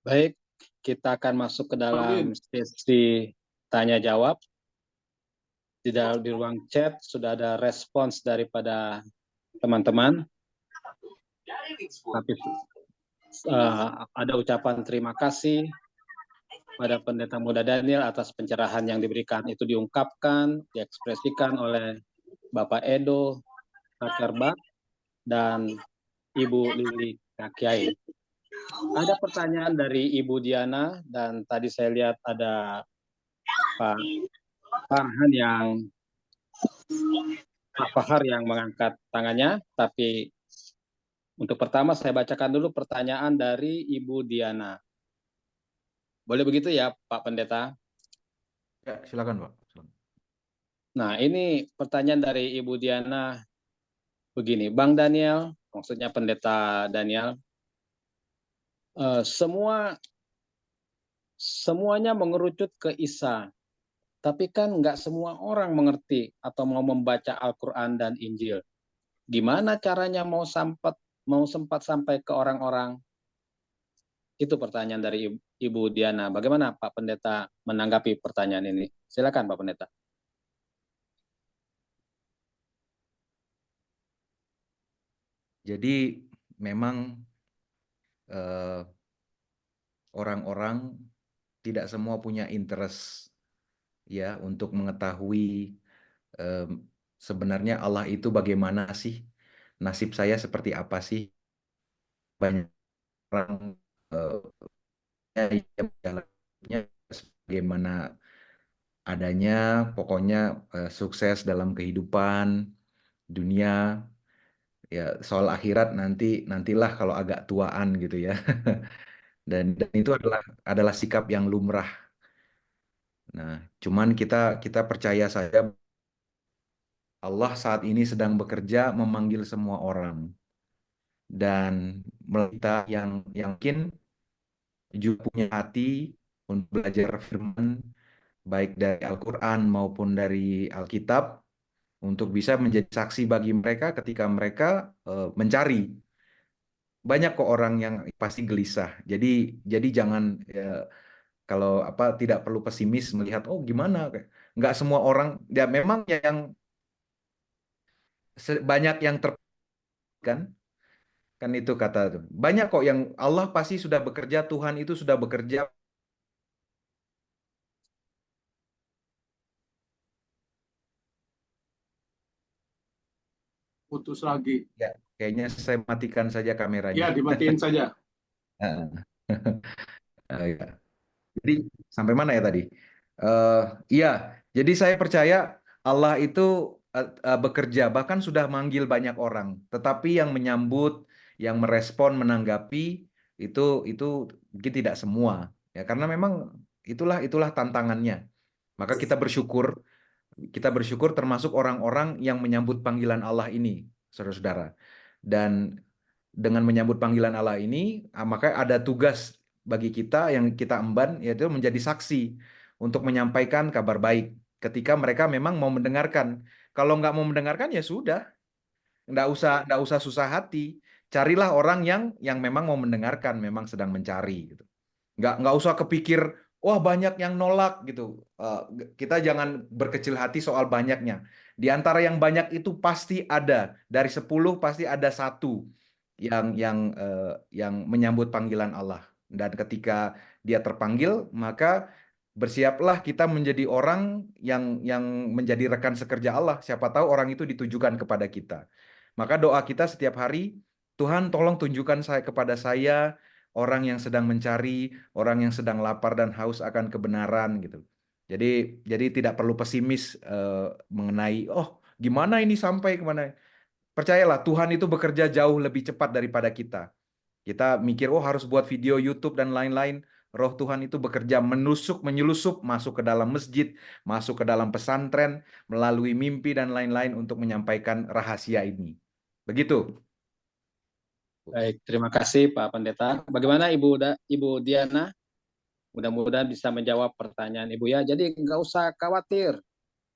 Baik, kita akan masuk ke dalam sesi tanya jawab. Di ruang chat sudah ada respons daripada teman-teman. Tapi ada ucapan terima kasih pada Pendeta Muda Daniel atas pencerahan yang diberikan. Itu diungkapkan, diekspresikan oleh Bapak Edo Sakerbak dan Ibu Lili Kakiai. Ada pertanyaan dari Ibu Diana dan tadi saya lihat ada Pak Farhan Pak Fahar yang mengangkat tangannya, tapi untuk pertama saya bacakan dulu pertanyaan dari Ibu Diana. Boleh begitu ya Pak Pendeta? Ya, silakan Pak. Nah, ini pertanyaan dari Ibu Diana begini, Bang Daniel, maksudnya Pendeta Daniel, semuanya mengerucut ke Isa, tapi kan nggak semua orang mengerti atau mau membaca Al-Quran dan Injil. Gimana caranya mau sempat sampai ke orang-orang? Itu pertanyaan dari Ibu Diana. Bagaimana Pak Pendeta menanggapi pertanyaan ini? Silakan Pak Pendeta. Jadi memang orang-orang tidak semua punya interest ya untuk mengetahui sebenarnya Allah itu bagaimana sih, nasib saya seperti apa sih. Banyak orang jalannya bagaimana adanya, pokoknya sukses dalam kehidupan dunia. Ya soal akhirat nantilah kalau agak tuaan gitu ya. Dan itu adalah sikap yang lumrah. Nah, cuman kita percaya saja Allah saat ini sedang bekerja memanggil semua orang, dan kita yang yakin juga punya hati untuk belajar firman baik dari Al-Quran maupun dari Alkitab untuk bisa menjadi saksi bagi mereka ketika mereka mencari. Banyak kok orang yang pasti gelisah. Jadi jangan kalau tidak perlu pesimis melihat oh gimana, nggak semua orang ya memang yang banyak yang kan itu kata tuh. Banyak kok yang Allah pasti sudah bekerja, Tuhan itu sudah bekerja. Putus lagi. Ya, kayaknya saya matikan saja kameranya. Ya, dimatiin saja. Ya. Jadi sampai mana ya tadi? Iya, jadi saya percaya Allah itu bekerja, bahkan sudah manggil banyak orang. Tetapi yang menyambut, yang merespon, menanggapi itu mungkin tidak semua. Ya, karena memang itulah tantangannya. Maka kita bersyukur termasuk orang-orang yang menyambut panggilan Allah ini, saudara-saudara. Dan dengan menyambut panggilan Allah ini, maka ada tugas bagi kita yang kita emban, yaitu menjadi saksi untuk menyampaikan kabar baik ketika mereka memang mau mendengarkan. Kalau nggak mau mendengarkan ya sudah, nggak usah susah hati. Carilah orang yang memang mau mendengarkan, memang sedang mencari gitu. Nggak usah kepikir wah banyak yang nolak gitu. Kita jangan berkecil hati soal banyaknya. Di antara yang banyak itu pasti ada, dari 10 pasti ada satu yang menyambut panggilan Allah. Dan ketika dia terpanggil, maka bersiaplah kita menjadi orang yang menjadi rekan sekerja Allah. Siapa tahu orang itu ditujukan kepada kita. Maka doa kita setiap hari, Tuhan tolong tunjukkan kepada saya orang yang sedang mencari, orang yang sedang lapar dan haus akan kebenaran gitu. Jadi tidak perlu pesimis mengenai oh gimana ini sampai kemana. Percayalah Tuhan itu bekerja jauh lebih cepat daripada kita. Kita mikir oh harus buat video YouTube dan lain-lain. Roh Tuhan itu bekerja menyelusup masuk ke dalam masjid, masuk ke dalam pesantren, melalui mimpi dan lain-lain untuk menyampaikan rahasia ini. Begitu. Baik, terima kasih Pak Pendeta. Bagaimana Ibu Diana? Mudah-mudahan bisa menjawab pertanyaan Ibu ya. Jadi nggak usah khawatir.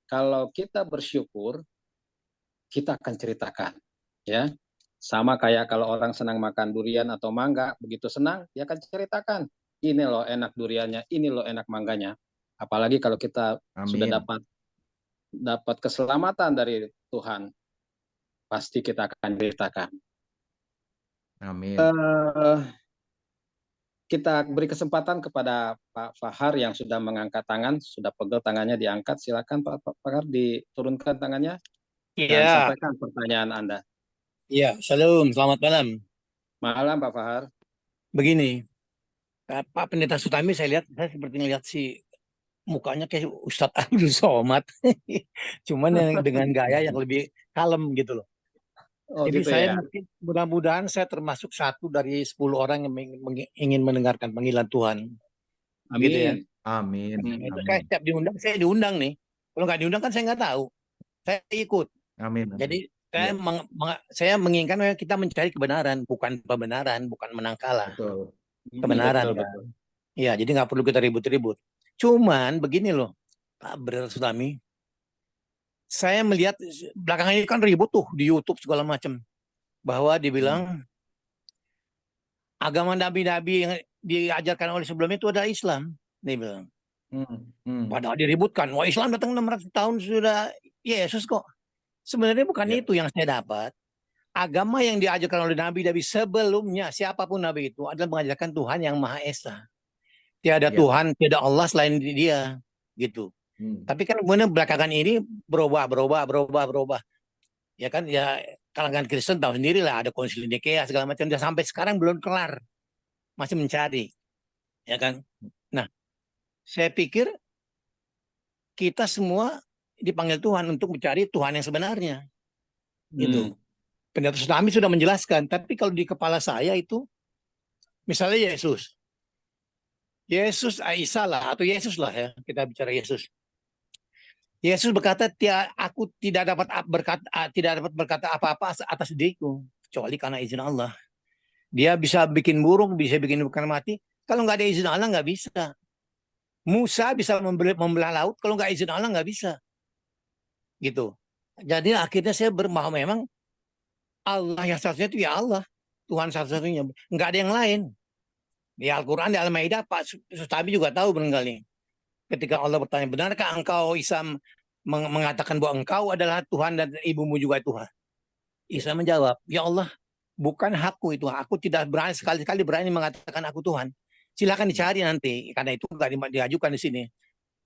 Kalau kita bersyukur, kita akan ceritakan. Ya, Sama kayak kalau orang senang makan durian atau mangga, begitu senang, dia akan ceritakan, ini loh enak duriannya, ini loh enak mangganya. Apalagi kalau kita sudah Amin. dapat keselamatan dari Tuhan, pasti kita akan ceritakan. Amin. Kita beri kesempatan kepada Pak Fahar yang sudah mengangkat tangan, sudah pegel tangannya diangkat. Silakan Pak Fahar diturunkan tangannya dan Iya, sampaikan pertanyaan Anda. iya, shalom, selamat malam. Malam Pak Fahar. Begini, Pak Pendeta Sutami saya seperti ngelihat si mukanya kayak Ustadz Abdul Somad. Cuman yang dengan gaya yang lebih kalem gitu loh. Oh Jadi gitu saya ya. mungkin mudah-mudahan saya termasuk satu dari 10 orang yang ingin mendengarkan panggilan Tuhan. Gitu ya. Amin. Amin. Itu Amin. saya setiap diundang, saya diundang nih. Kalau nggak diundang kan saya nggak tahu. Saya ikut. Amin. Jadi saya, Iya. saya menginginkan kita mencari kebenaran, bukan pembenaran, bukan menang kalah. Betul. Kebenaran Betul, kan. betul. Iya, jadi nggak perlu kita ribut-ribut. Cuman begini loh, Pak Brother Sutami, saya melihat belakangan ini kan ribut tuh di YouTube segala macam, bahwa dibilang agama nabi-nabi yang diajarkan oleh sebelumnya itu adalah Islam, dia bilang. Padahal diributkan, wah Islam datang 600 tahun sudah Yesus kok. Sebenarnya bukan Ya. itu yang saya dapat. Agama yang diajarkan oleh nabi-nabi sebelumnya, siapapun nabi itu adalah mengajarkan Tuhan yang Maha Esa. Tiada Ya. Tuhan, tiada Allah selain Dia, gitu. Tapi kan kemudian belakangan ini berubah. Ya kan, ya kalangan Kristen tahu sendiri lah, ada konsili Nikea segala macam. Dan sampai sekarang belum kelar, masih mencari, ya kan. Nah, saya pikir kita semua dipanggil Tuhan untuk mencari Tuhan yang sebenarnya, gitu. Pendeta Sutami sudah menjelaskan, tapi kalau di kepala saya itu, misalnya Yesus Isa lah, atau Yesus lah ya, kita bicara Yesus. Yesus berkata, aku tidak dapat berkata apa-apa atas diriku, kecuali karena izin Allah. Dia bisa bikin burung, bisa bikin ikan mati. Kalau nggak ada izin Allah nggak bisa. Musa bisa membelah laut, kalau nggak izin Allah nggak bisa. Gitu. Jadi akhirnya saya bermaham memang Allah yang satu-satunya itu ya Allah, Tuhan satu-satunya, nggak ada yang lain. Di Al-Quran, di Al-Maidah, Pak Sutami juga tahu barangkali. Ketika Allah bertanya, benarkah engkau Isa mengatakan bahwa engkau adalah Tuhan dan ibumu juga Tuhan? Isa menjawab, ya Allah, bukan hakku itu. Aku tidak berani sekali-kali berani mengatakan aku Tuhan. Silakan dicari nanti, karena itu nggak diajukan di sini.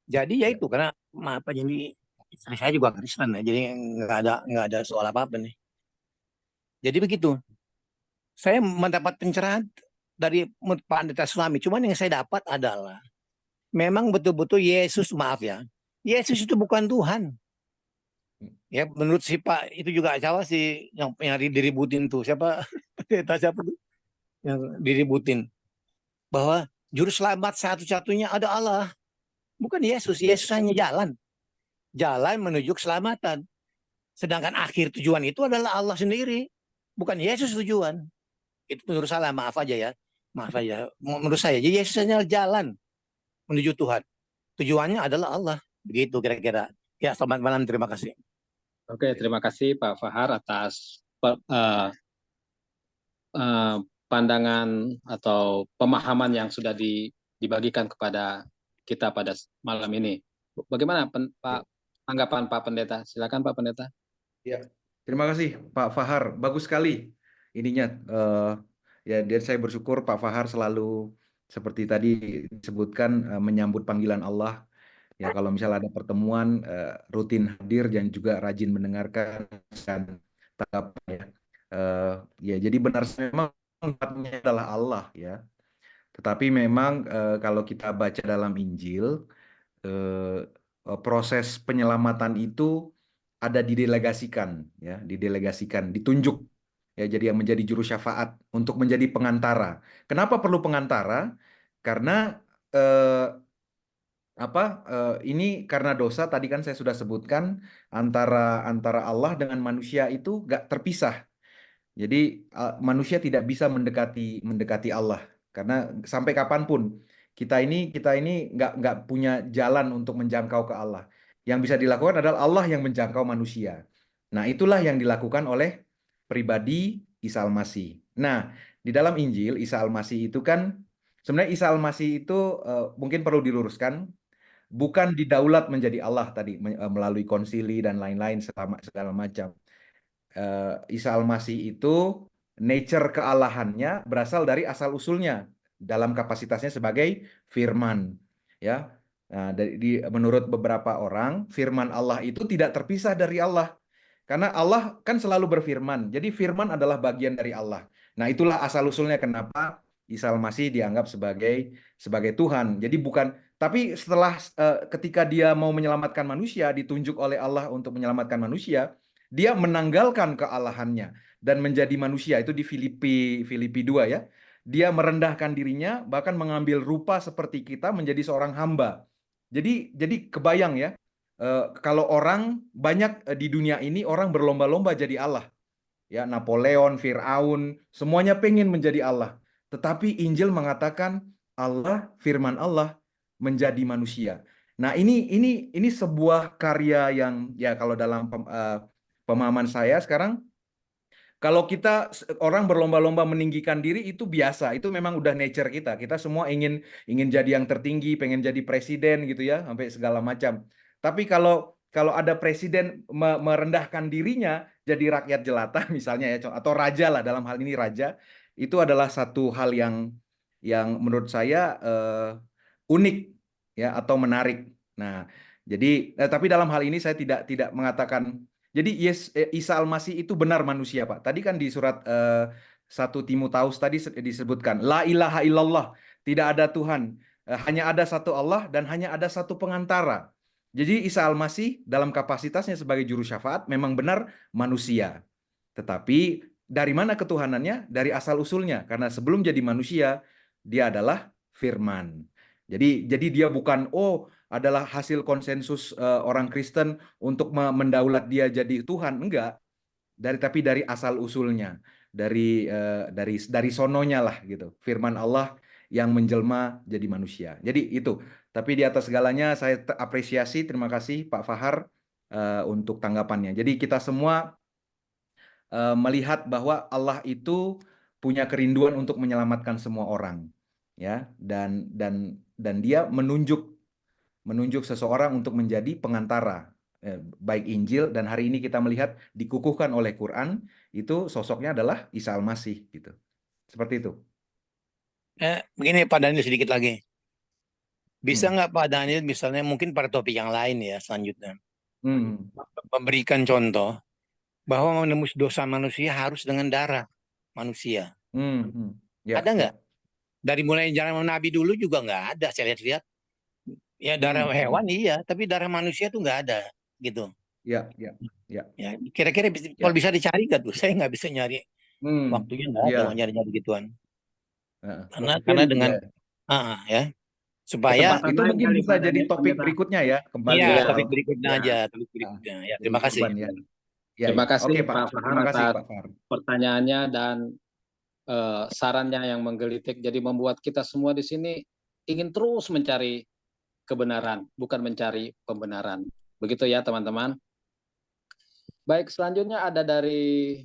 Jadi ya itu, karena apa jadi istri saya juga Kristen ya, jadi nggak ada soal apa-apa nih. Jadi begitu. Saya mendapat pencerahan dari Pak Pendeta Sutami. Cuman yang saya dapat adalah memang betul-betul Yesus, maaf ya, Yesus itu bukan Tuhan. Ya menurut si Pak itu juga siapa sih yang diributin tuh, siapa pendeta siapa tuh yang diributin bahwa juru selamat satu-satunya ada Allah, bukan Yesus. Yesus hanya jalan menuju keselamatan. Sedangkan akhir tujuan itu adalah Allah sendiri, bukan Yesus tujuan. Itu menurut saya, maaf aja ya, menurut saya. Jadi Yesus hanya jalan menuju Tuhan. Tujuannya adalah Allah. Begitu kira-kira. Ya, selamat malam. Terima kasih. Oke, terima kasih Pak Fahar atas pandangan atau pemahaman yang sudah dibagikan kepada kita pada malam ini. Bagaimana tanggapan Pak Pendeta? Silakan Pak Pendeta. Ya, terima kasih Pak Fahar. Bagus sekali ininya. Ya, dan saya bersyukur Pak Fahar selalu seperti tadi disebutkan menyambut panggilan Allah. Ya, kalau misalnya ada pertemuan rutin hadir dan juga rajin mendengarkan dan tanggapan ya. Ya, jadi benar memang tempatnya adalah Allah ya. Tetapi memang kalau kita baca dalam Injil proses penyelamatan itu ada didelegasikan ya, ditunjuk ya, jadi yang menjadi juru syafaat untuk menjadi pengantara. Kenapa perlu pengantara? Karena ini karena dosa tadi kan saya sudah sebutkan antara Allah dengan manusia itu gak terpisah. Jadi manusia tidak bisa mendekati Allah karena sampai kapanpun kita ini nggak punya jalan untuk menjangkau ke Allah. Yang bisa dilakukan adalah Allah yang menjangkau manusia. Nah, itulah yang dilakukan oleh pribadi Isa Al-Masih. Nah, di dalam Injil Isa Al-Masih itu kan sebenarnya Isa Al-Masih itu mungkin perlu diluruskan, bukan didaulat menjadi Allah tadi melalui konsili dan lain-lain segala macam. Isa Al-Masih itu nature kealahannya berasal dari asal usulnya dalam kapasitasnya sebagai firman, ya. Nah, menurut beberapa orang, firman Allah itu tidak terpisah dari Allah. Karena Allah kan selalu berfirman. Jadi firman adalah bagian dari Allah. Nah, itulah asal usulnya kenapa Isa Al-Masih dianggap sebagai Tuhan. Jadi bukan, tapi setelah ketika dia mau menyelamatkan manusia, ditunjuk oleh Allah untuk menyelamatkan manusia, dia menanggalkan kealahannya dan menjadi manusia. Itu di Filipi 2 ya. Dia merendahkan dirinya, bahkan mengambil rupa seperti kita menjadi seorang hamba. Jadi kebayang ya, kalau orang banyak di dunia ini orang berlomba-lomba jadi Allah. Ya, Napoleon, Firaun, semuanya pengen menjadi Allah. Tetapi Injil mengatakan Allah, firman Allah menjadi manusia. Nah, ini sebuah karya yang ya kalau dalam pemahaman saya sekarang, kalau kita orang berlomba-lomba meninggikan diri itu biasa, itu memang udah nature kita. Kita semua ingin jadi yang tertinggi, pengen jadi presiden gitu ya, sampai segala macam. Tapi kalau ada presiden merendahkan dirinya jadi rakyat jelata misalnya ya, atau raja lah, dalam hal ini raja, itu adalah satu hal yang menurut saya unik ya, atau menarik. Nah, jadi tapi dalam hal ini saya tidak mengatakan. Jadi Isa Al-Masih itu benar manusia, Pak. Tadi kan di surat 1 Timotius tadi disebutkan, La ilaha illallah, tidak ada Tuhan, hanya ada satu Allah dan hanya ada satu pengantara. Jadi Isa Al-Masih dalam kapasitasnya sebagai juru syafaat memang benar manusia. Tetapi dari mana ketuhanannya? Dari asal usulnya. Karena sebelum jadi manusia, dia adalah firman. Jadi dia bukan, adalah hasil konsensus orang Kristen untuk mendaulat dia jadi Tuhan, enggak. Tapi dari asal usulnya, dari sononya lah gitu. Firman Allah yang menjelma jadi manusia. Jadi itu. Tapi di atas segalanya saya apresiasi, terima kasih Pak Fahar untuk tanggapannya. Jadi kita semua melihat bahwa Allah itu punya kerinduan untuk menyelamatkan semua orang, ya, dan dia menunjuk seseorang untuk menjadi pengantara, baik Injil, dan hari ini kita melihat dikukuhkan oleh Quran, itu sosoknya adalah Isa Al-Masih gitu. Seperti itu. Begini Pak Daniel, sedikit lagi. Bisa nggak Pak Daniel misalnya mungkin pada topik yang lain ya selanjutnya, memberikan contoh bahwa menembus dosa manusia harus dengan darah manusia. Ya, ada nggak? Dari mulai zaman Nabi dulu juga nggak ada, saya lihat-lihat. Ya darah hewan iya, tapi darah manusia tuh nggak ada gitu. Ya. Ya, kira-kira kalau bisa dicari nggak tuh? Saya nggak bisa nyari. Waktunya nggak ada nyari gituan. Karena dengan ya, supaya itu mungkin bisa jadi topik berikutnya ya, kembali ya, soal topik berikutnya aja, topik berikutnya. Ya, terima kasih. Terima kasih Oke, Pak Fahar atas pertanyaannya dan sarannya yang menggelitik. Jadi membuat kita semua di sini ingin terus mencari kebenaran, bukan mencari pembenaran. Begitu ya teman-teman. Baik, selanjutnya ada dari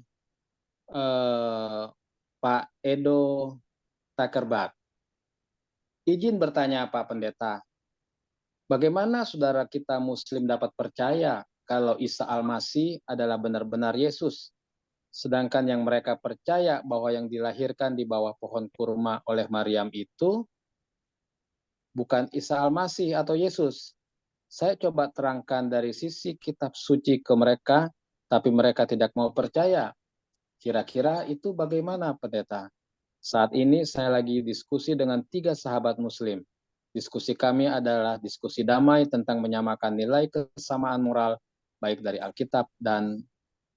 Pak Edo Takerbak. Izin bertanya Pak Pendeta, bagaimana saudara kita Muslim dapat percaya kalau Isa Al-Masih adalah benar-benar Yesus, sedangkan yang mereka percaya bahwa yang dilahirkan di bawah pohon kurma oleh Maryam itu bukan Isa Al-Masih atau Yesus? Saya coba terangkan dari sisi kitab suci ke mereka, tapi mereka tidak mau percaya. Kira-kira itu bagaimana, Pendeta? Saat ini saya lagi diskusi dengan 3 sahabat Muslim. Diskusi kami adalah diskusi damai tentang menyamakan nilai kesamaan moral, baik dari Alkitab dan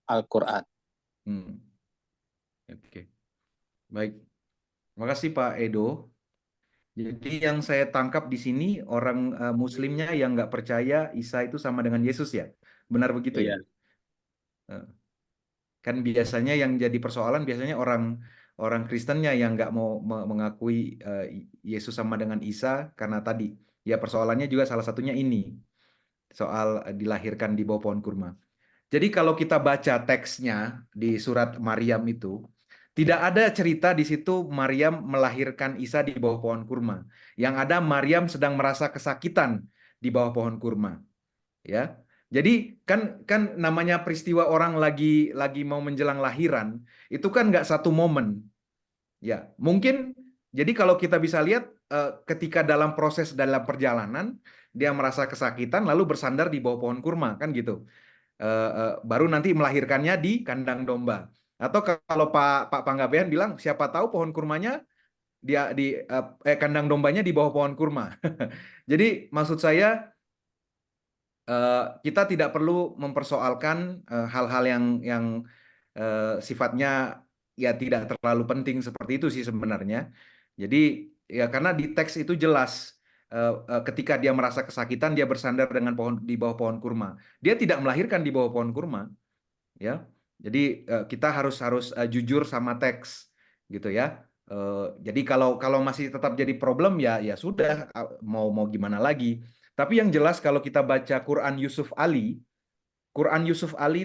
Al-Quran. Oke. Baik. Terima kasih Pak Edo. Jadi yang saya tangkap di sini orang Muslimnya yang nggak percaya Isa itu sama dengan Yesus ya, benar begitu ya? Kan biasanya yang jadi persoalan biasanya orang Kristennya yang nggak mau mengakui Yesus sama dengan Isa karena tadi ya persoalannya juga salah satunya ini soal dilahirkan di bawah pohon kurma. Jadi kalau kita baca teksnya di surat Maryam itu, Tidak ada cerita di situ Maryam melahirkan Isa di bawah pohon kurma. Yang ada Maryam sedang merasa kesakitan di bawah pohon kurma. Ya, jadi kan namanya peristiwa orang lagi mau menjelang lahiran itu kan nggak satu momen. Ya, mungkin jadi kalau kita bisa lihat ketika dalam perjalanan dia merasa kesakitan lalu bersandar di bawah pohon kurma kan gitu. Baru nanti melahirkannya di kandang domba. Atau kalau Pak Panggabean bilang siapa tahu pohon kurmanya dia di kandang dombanya di bawah pohon kurma. Jadi maksud saya kita tidak perlu mempersoalkan hal-hal yang sifatnya ya tidak terlalu penting seperti itu sih sebenarnya. Jadi ya karena di teks itu jelas ketika dia merasa kesakitan dia bersandar di bawah pohon kurma. Dia tidak melahirkan di bawah pohon kurma, ya. Jadi kita harus jujur sama teks gitu ya. Jadi kalau masih tetap jadi problem ya sudah mau gimana lagi. Tapi yang jelas kalau kita baca Quran Yusuf Ali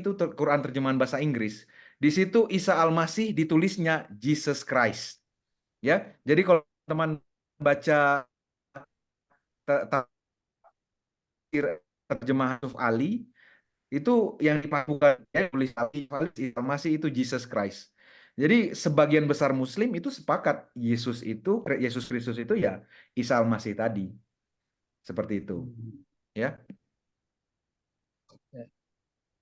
itu Quran terjemahan bahasa Inggris. Di situ Isa Al-Masih ditulisnya Jesus Christ. Ya. Jadi kalau teman baca terjemahan Yusuf Ali itu yang dipakukan tulis Isa Al-Masih itu Jesus Christ. Jadi sebagian besar Muslim itu sepakat Yesus Kristus itu ya Isa Al-Masih tadi. Seperti itu. Ya.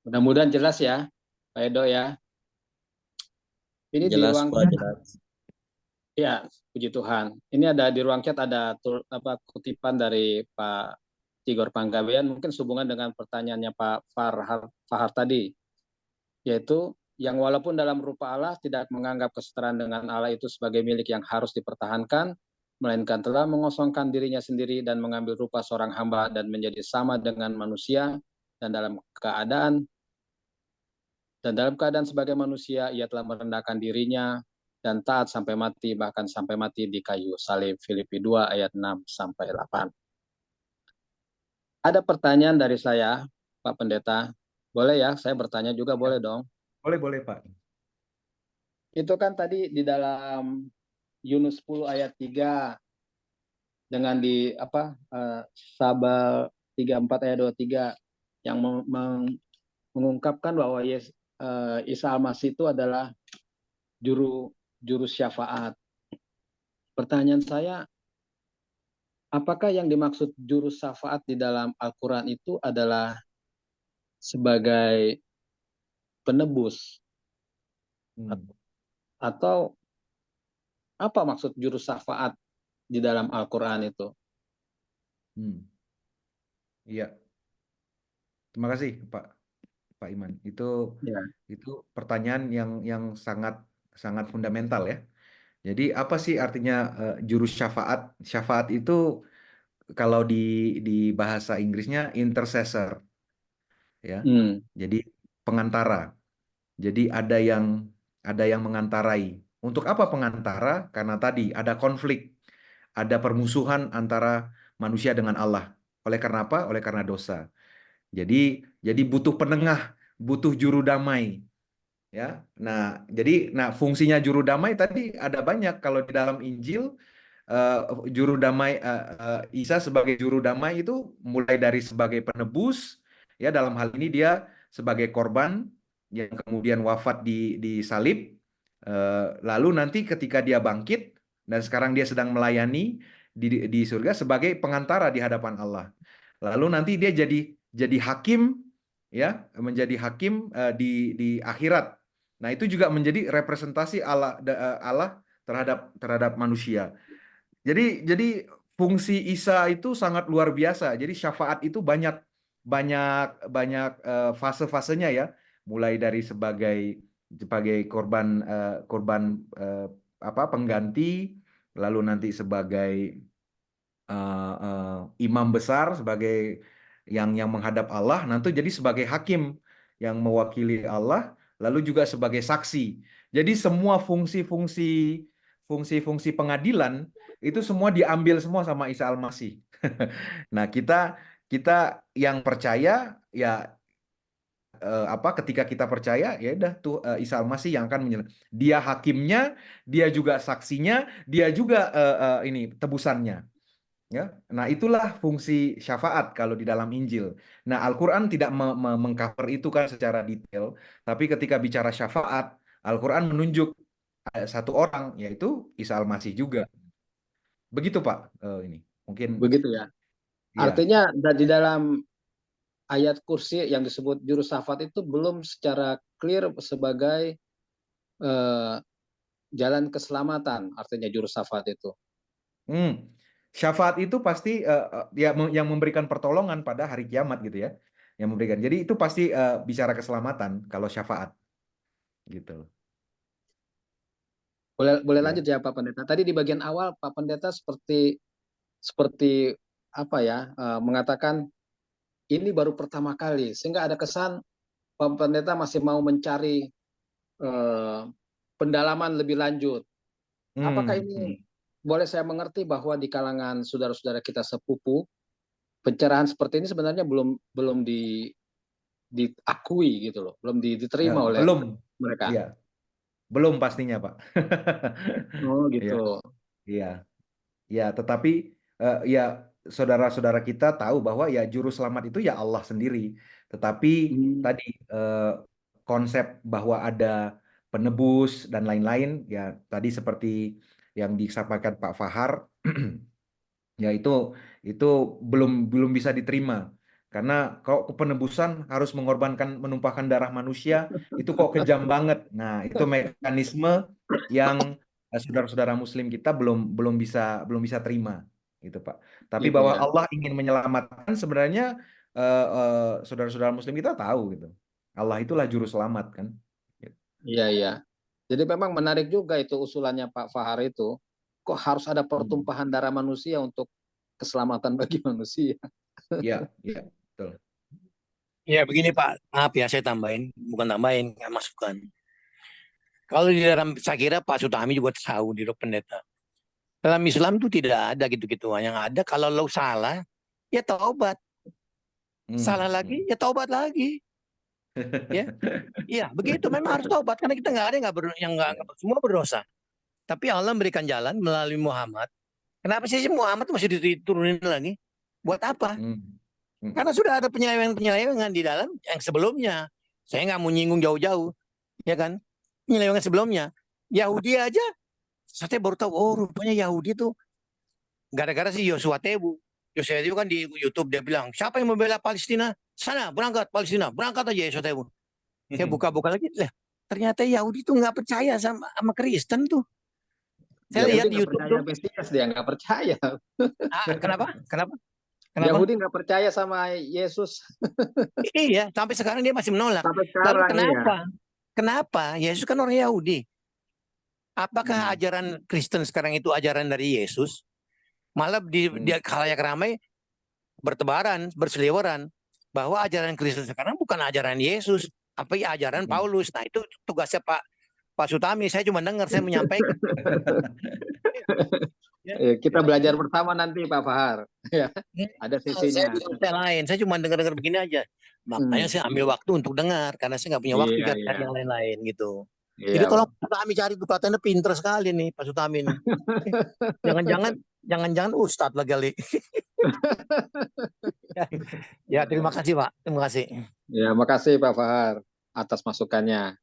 Mudah-mudahan jelas ya, Pak Edo ya. Ini Jelas, di ruang Pak, chat, jelas. ya puji Tuhan. Ini ada di ruang chat ada kutipan dari Pak Tigor Panggabean, mungkin sehubungan dengan pertanyaannya Pak Fahar tadi, yaitu yang walaupun dalam rupa Allah tidak menganggap kesetaraan dengan Allah itu sebagai milik yang harus dipertahankan, melainkan telah mengosongkan dirinya sendiri dan mengambil rupa seorang hamba dan menjadi sama dengan manusia, dan dalam keadaan sebagai manusia ia telah merendahkan dirinya dan taat sampai mati, bahkan sampai mati di kayu salib. Filipi 2 ayat 6 sampai 8. Ada pertanyaan dari saya, Pak Pendeta. Boleh ya, saya bertanya juga boleh dong? Boleh Pak. Itu kan tadi di dalam Yunus 10 ayat 3 dengan di Sabal 34 ayat 23 yang mengungkapkan bahwa Isa Al-Masih itu adalah juru syafaat. Pertanyaan saya, apakah yang dimaksud juru syafaat di dalam Al-Quran itu adalah sebagai penebus? Atau apa maksud juru syafaat di dalam Al-Quran itu? Iya. Terima kasih Pak Iman. Itu pertanyaan yang sangat fundamental ya. Jadi apa sih artinya juru syafaat? Syafaat itu kalau di bahasa Inggrisnya intercessor. Ya. Jadi pengantara. Jadi ada yang mengantarai. Untuk apa pengantara? Karena tadi ada konflik, ada permusuhan antara manusia dengan Allah. Oleh karena apa? Oleh karena dosa. Jadi butuh penengah, butuh juru damai. Ya. Nah, fungsinya juru damai tadi ada banyak. Kalau di dalam Injil juru damai Isa sebagai juru damai itu mulai dari sebagai penebus, ya dalam hal ini dia sebagai korban yang kemudian wafat di salib, lalu nanti ketika dia bangkit dan sekarang dia sedang melayani di surga sebagai pengantara di hadapan Allah. Lalu nanti dia jadi hakim, ya menjadi hakim di akhirat. Nah itu juga menjadi representasi Allah terhadap manusia. Jadi fungsi Isa itu sangat luar biasa. Jadi syafaat itu banyak fase-fasenya ya. Mulai dari sebagai korban pengganti, lalu nanti sebagai imam besar, sebagai yang menghadap Allah, nanti jadi sebagai hakim yang mewakili Allah, lalu juga sebagai saksi. Jadi semua fungsi-fungsi pengadilan itu semua diambil semua sama Isa Al-Masih. Nah, kita yang percaya ya ketika kita percaya ya udah tuh Isa Al-Masih yang akan dia hakimnya, dia juga saksinya, dia juga ini tebusannya. Ya, nah itulah fungsi syafaat kalau di dalam Injil. Nah, Al-Quran tidak mengcover itu kan secara detail, tapi ketika bicara syafaat, Al-Quran menunjuk satu orang, yaitu Isa Al-Masih juga. Begitu Pak, ini mungkin. Begitu ya. Ya. Artinya di dalam ayat kursi yang disebut juru syafaat itu belum secara clear sebagai jalan keselamatan, artinya juru syafaat itu. Syafaat itu pasti yang memberikan pertolongan pada hari kiamat gitu ya, yang memberikan. Jadi itu pasti bicara keselamatan kalau syafaat, gitu. Boleh lanjut ya Pak Pendeta. Tadi di bagian awal Pak Pendeta seperti apa ya, mengatakan ini baru pertama kali, sehingga ada kesan Pak Pendeta masih mau mencari pendalaman lebih lanjut. Apakah ini boleh saya mengerti bahwa di kalangan saudara-saudara kita sepupu, pencerahan seperti ini sebenarnya belum diakui gitu loh, belum diterima oleh mereka. Iya. Belum pastinya Pak. Oh gitu. Iya. Ya, tetapi ya saudara-saudara kita tahu bahwa ya juru selamat itu ya Allah sendiri. Tetapi tadi konsep bahwa ada penebus dan lain-lain ya tadi seperti yang disampaikan Pak Fahar ya itu belum bisa diterima. Karena kalau penebusan harus menumpahkan darah manusia, itu kok kejam banget. Nah, itu mekanisme yang saudara-saudara Muslim kita belum bisa terima, gitu Pak. Tapi Gitu bahwa ya. Allah ingin menyelamatkan, sebenarnya saudara-saudara Muslim kita tahu, gitu. Allah itulah juru selamat kan. Iya. Jadi memang menarik juga itu usulannya Pak Fahar itu. Kok harus ada pertumpahan darah manusia untuk keselamatan bagi manusia? Iya, betul. Ya begini Pak, maaf ya saya bukan tambahin, nggak masukkan. Kalau di dalam, saya kira Pak Sutami juga tahu di Pendeta. Dalam Islam itu tidak ada gitu-gituan. Yang ada kalau lo salah, ya taubat. Salah lagi, ya taubat lagi. Ya, begitu. Memang harus taubat karena kita nggak ada yang semua berdosa. Tapi Allah memberikan jalan melalui Muhammad. Kenapa sih Muhammad masih diturunin lagi? Buat apa? Karena sudah ada penyelewengan di dalam yang sebelumnya. Saya nggak mau nyinggung jauh-jauh, ya kan? Penyelewengan sebelumnya. Yahudi aja, saya baru tahu. Oh, rupanya Yahudi tuh gara-gara si Yosua Tebu. Yosua Tebu kan di YouTube dia bilang, siapa yang membela Palestina? Sana berangkat Palestina, berangkat aja Yosua Tebu. Saya buka-buka lagi, ternyata Yahudi tuh nggak percaya sama Kristen tuh. Saya lihat di YouTube tuh. Mesias dia nggak percaya. Kenapa? Yahudi nggak percaya sama Yesus. Iya, sampai sekarang dia masih menolak. Lalu kenapa? Kenapa? Yesus kan orang Yahudi. Apakah ajaran Kristen sekarang itu ajaran dari Yesus? Malah di khalayak ramai berseliweran bahwa ajaran Kristen sekarang bukan ajaran Yesus, apa ajaran Paulus. Nah, itu tugasnya Pak Sutami. Saya cuma dengar, saya menyampaikan. Kita belajar bersama nanti Pak Fahar. Ya, ada sisinya. Saya cuma dengar begini aja. Makanya saya ambil waktu untuk dengar karena saya nggak punya waktu cari yang lain-lain gitu. Jadi tolong Pak Sutami cari tuh, kelihatannya pinter sekali nih Pak Sutami nih. Jangan-jangan Ustadz lagi kali. Ya, terima kasih Pak. Terima kasih. Ya, makasih Pak Fahar atas masukannya.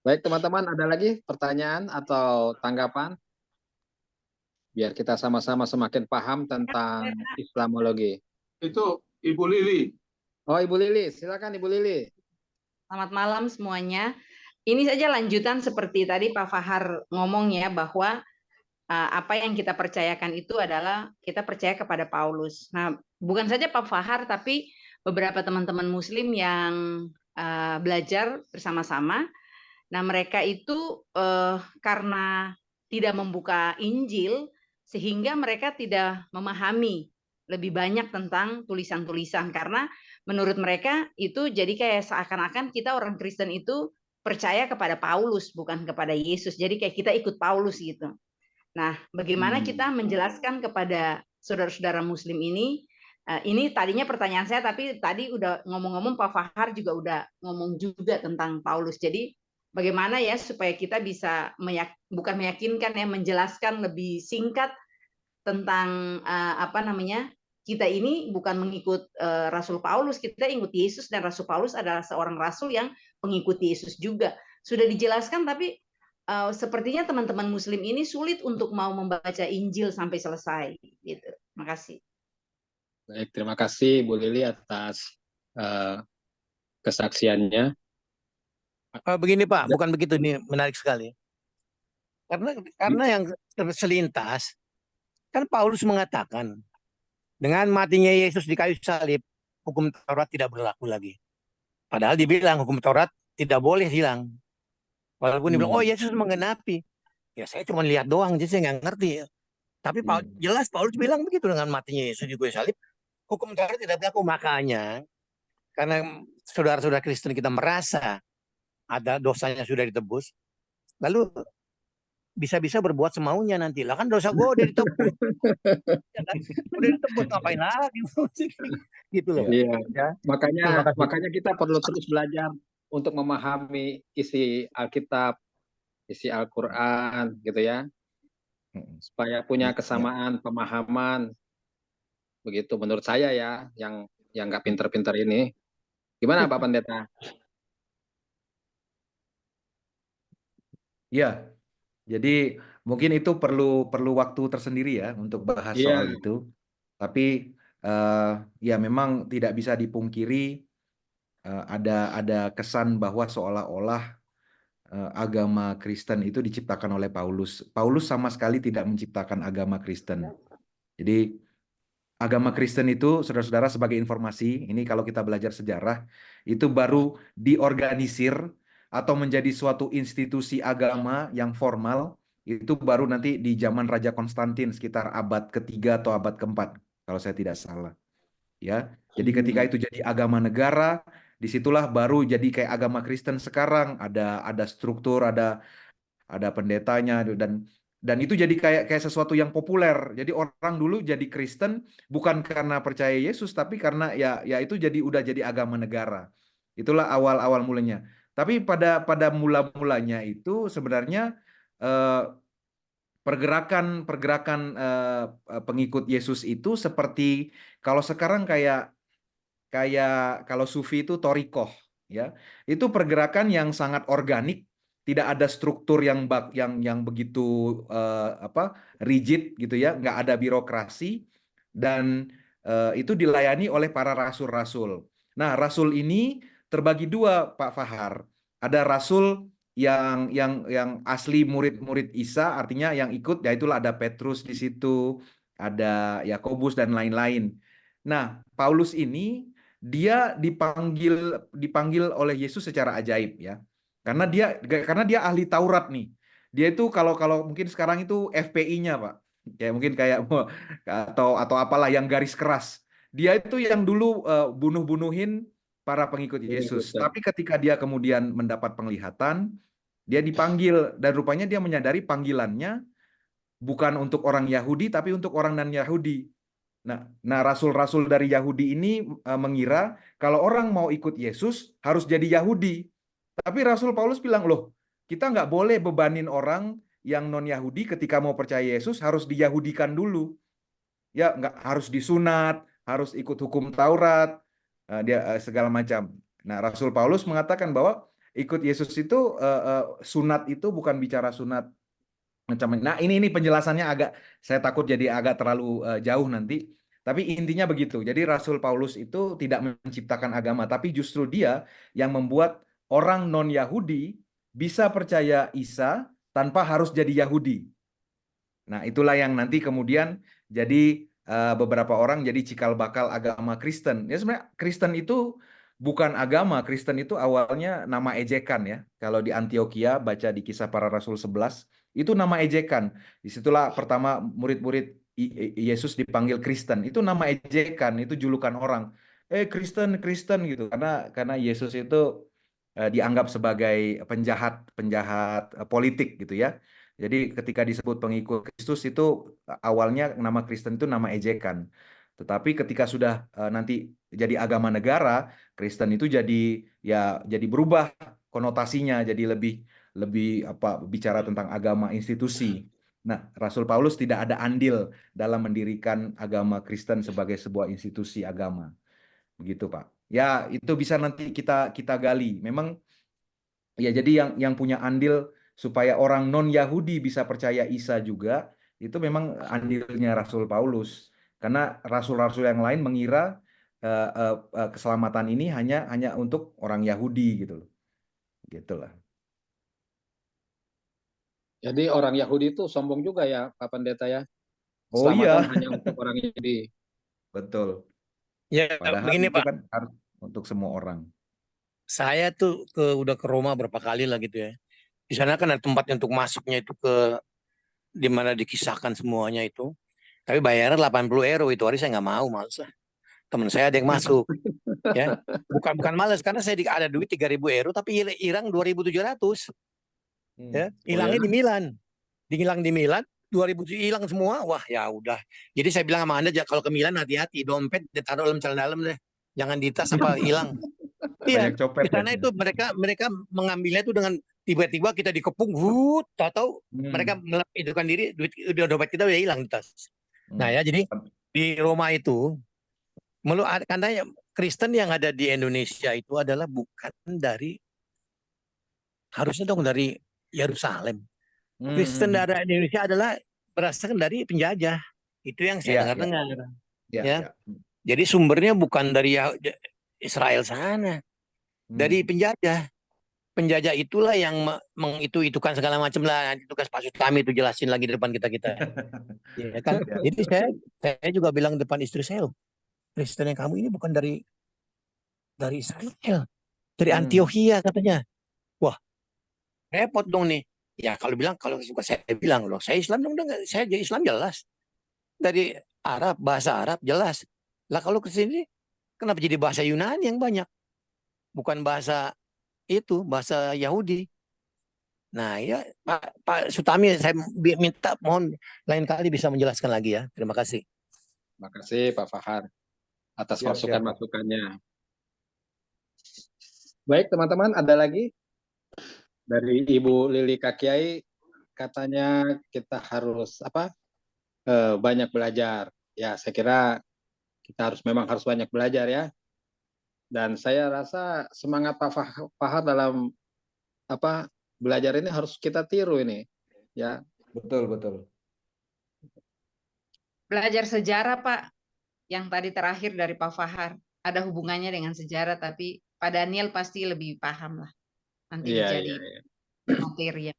Baik teman-teman, ada lagi pertanyaan atau tanggapan? Biar kita sama-sama semakin paham tentang Islamologi. Itu Ibu Lili. Oh, Ibu Lili, silakan Ibu Lili. Selamat malam semuanya. Ini saja lanjutan seperti tadi Pak Fahar ngomong ya, bahwa apa yang kita percayakan itu adalah kita percaya kepada Paulus. Nah, bukan saja Pak Fahar, tapi beberapa teman-teman Muslim yang belajar bersama-sama. Nah, mereka itu karena tidak membuka Injil, sehingga mereka tidak memahami lebih banyak tentang tulisan-tulisan. Karena menurut mereka itu jadi kayak seakan-akan kita orang Kristen itu percaya kepada Paulus, bukan kepada Yesus. Jadi kayak kita ikut Paulus gitu. Nah, bagaimana kita menjelaskan kepada saudara-saudara Muslim ini Ini tadinya pertanyaan saya, tapi tadi udah ngomong-ngomong Pak Fahar juga udah ngomong juga tentang Paulus. Jadi bagaimana ya supaya kita bisa bukan meyakinkan ya, menjelaskan lebih singkat tentang apa namanya, kita ini bukan mengikut Rasul Paulus, kita ikut Yesus, dan Rasul Paulus adalah seorang rasul yang mengikuti Yesus juga. Sudah dijelaskan, tapi sepertinya teman-teman Muslim ini sulit untuk mau membaca Injil sampai selesai. Gitu. Terima kasih. Baik, terima kasih Bu Lili atas kesaksiannya. Begini Pak, bukan begitu, ini menarik sekali. Karena yang selintas, kan Paulus mengatakan, dengan matinya Yesus di kayu salib, hukum Taurat tidak berlaku lagi. Padahal dibilang hukum Taurat tidak boleh hilang. Walaupun dibilang, oh Yesus menggenapi. Ya saya cuma lihat doang, jadi saya nggak ngerti. Tapi jelas Paulus bilang begitu, dengan matinya Yesus di kayu salib, hukum Taurat tidak berlaku. Makanya, karena saudara-saudara Kristen kita merasa ada dosanya sudah ditebus, lalu bisa-bisa berbuat semaunya nanti. Lah kan dosa gue udah ditebus. Udah ditebus, ngapain lagi? Gitu loh. Iya. Ya. Makanya kita perlu terus belajar untuk memahami isi Alkitab, isi Al-Quran, gitu ya, supaya punya kesamaan pemahaman. Begitu menurut saya ya, yang nggak pinter-pinter ini. Gimana Pak Pendeta? Ya, jadi mungkin itu perlu waktu tersendiri ya untuk bahas soal itu. Tapi ya memang tidak bisa dipungkiri ada kesan bahwa seolah-olah agama Kristen itu diciptakan oleh Paulus. Paulus sama sekali tidak menciptakan agama Kristen. Jadi agama Kristen itu, saudara-saudara, sebagai informasi, ini kalau kita belajar sejarah, itu baru diorganisir atau menjadi suatu institusi agama yang formal, itu baru nanti di zaman Raja Konstantin sekitar abad ketiga atau abad keempat, kalau saya tidak salah. Ya, jadi ketika itu jadi agama negara, disitulah baru jadi kayak agama Kristen sekarang, ada struktur, ada pendetanya, dan itu jadi kayak sesuatu yang populer. Jadi orang dulu jadi Kristen bukan karena percaya Yesus, tapi karena ya itu udah jadi agama negara. Itulah awal mulanya. Tapi pada mula-mulanya itu sebenarnya pergerakan pengikut Yesus itu seperti kalau sekarang kayak kalau sufi itu torikoh, ya, itu pergerakan yang sangat organik, tidak ada struktur yang begitu rigid gitu ya, nggak ada birokrasi, dan itu dilayani oleh para rasul-rasul. Nah, rasul ini terbagi dua, Pak Fahar. Ada rasul yang asli murid-murid Isa, artinya yang ikut, ya itulah ada Petrus di situ, ada Yakobus dan lain-lain. Nah, Paulus ini dia dipanggil oleh Yesus secara ajaib ya. Karena dia ahli Taurat nih. Dia itu kalau mungkin sekarang itu FPI-nya, Pak. Ya mungkin kayak atau apalah yang garis keras. Dia itu yang dulu bunuh-bunuhin para pengikut Yesus. Tapi ketika dia kemudian mendapat penglihatan, dia dipanggil, dan rupanya dia menyadari panggilannya bukan untuk orang Yahudi tapi untuk orang non-Yahudi. Nah, rasul-rasul dari Yahudi ini mengira kalau orang mau ikut Yesus harus jadi Yahudi. Tapi Rasul Paulus bilang, loh, kita nggak boleh bebanin orang yang non-Yahudi ketika mau percaya Yesus harus diyahudikan dulu. Ya, nggak harus disunat, harus ikut hukum Taurat, segala macam. Nah, Rasul Paulus mengatakan bahwa ikut Yesus itu sunat itu bukan bicara sunat macam. Nah, ini penjelasannya saya takut jadi agak terlalu jauh nanti. Tapi intinya begitu. Jadi Rasul Paulus itu tidak menciptakan agama, tapi justru dia yang membuat orang non-Yahudi bisa percaya Isa tanpa harus jadi Yahudi. Nah, itulah yang nanti kemudian jadi beberapa orang jadi cikal bakal agama Kristen. Ya sebenarnya Kristen itu bukan agama, Kristen itu awalnya nama ejekan ya. Kalau di Antioquia, baca di Kisah Para Rasul 11, itu nama ejekan. Disitulah pertama murid-murid Yesus dipanggil Kristen. Itu nama ejekan, itu julukan orang. Kristen gitu. Karena Yesus itu dianggap sebagai penjahat politik gitu ya. Jadi ketika disebut pengikut Kristus itu awalnya nama Kristen itu nama ejekan. Tetapi ketika sudah nanti jadi agama negara, Kristen itu jadi berubah konotasinya, jadi lebih bicara tentang agama institusi. Nah, Rasul Paulus tidak ada andil dalam mendirikan agama Kristen sebagai sebuah institusi agama. Begitu, Pak. Ya, itu bisa nanti kita gali. Memang ya, jadi yang punya andil supaya orang non-Yahudi bisa percaya Isa juga, itu memang andilnya Rasul Paulus. Karena rasul-rasul yang lain mengira keselamatan ini hanya untuk orang Yahudi gitu loh. Gitulah. Jadi orang Yahudi itu sombong juga ya, Pak Pendeta ya. Oh Keselamatan iya, hanya untuk orang Yahudi. betul. Ya Padahal begini itu Pak, kan harus untuk semua orang. saya tuh udah ke Roma berapa kali lah gitu ya. Di sana kan ada tempat untuk masuknya itu ke di mana dikisahkan semuanya itu. Tapi bayarnya 80 euro, itu hari saya nggak mau, males lah. Teman saya ada yang masuk, ya. Bukan males, karena saya ada duit 3.000 euro, tapi hilang 2.700. Ya, hilangnya di Milan. Hilang di Milan, 2.000 hilang semua. Wah, ya udah. Jadi saya bilang sama Anda, kalau ke Milan hati-hati, dompet ditaruh dalam celana dalam deh. Jangan ditas apa hilang. Iya, Banyak copet di sana ya. itu mereka mengambilnya itu dengan tiba-tiba kita dikepung, tahu mereka melarikan diri, dompet kita udah hilang di tas. Nah ya, jadi di Roma itu, karena Kristen yang ada di Indonesia itu adalah bukan harusnya dong dari Yerusalem. Kristen dari Indonesia adalah berdasarkan dari penjajah. Itu yang saya dengar-dengar. Ya. Jadi sumbernya bukan dari Israel sana, dari penjajah. Penjajah itulah yang mengitu-itukan segala macam lah. Nanti tugas Pak Sutami itu jelasin lagi di depan kita. Ya kan? Jadi saya juga bilang depan istri saya, loh, Kristen yang kamu ini bukan dari Israel, dari Antioquia katanya. Wah, repot dong nih. Ya kalau suka saya bilang, loh, saya Islam dong, saya jadi Islam jelas. Dari Arab, bahasa Arab jelas. Lah kalau ke sini kenapa jadi bahasa Yunani yang banyak? Bukan bahasa bahasa Yahudi. Nah ya Pak Sutami, saya minta mohon lain kali bisa menjelaskan lagi ya. Terima kasih. Terima kasih Pak Fahar atas masukan-masukannya. Baik teman-teman, ada lagi dari Ibu Lili Kakiai, katanya kita harus banyak belajar. Ya, saya kira kita memang harus banyak belajar ya. Dan saya rasa semangat Pak Fahar dalam belajar ini harus kita tiru ini, ya. Betul. Belajar sejarah, Pak, yang tadi terakhir dari Pak Fahar, ada hubungannya dengan sejarah, tapi Pak Daniel pasti lebih paham lah. Nanti menjadi materi.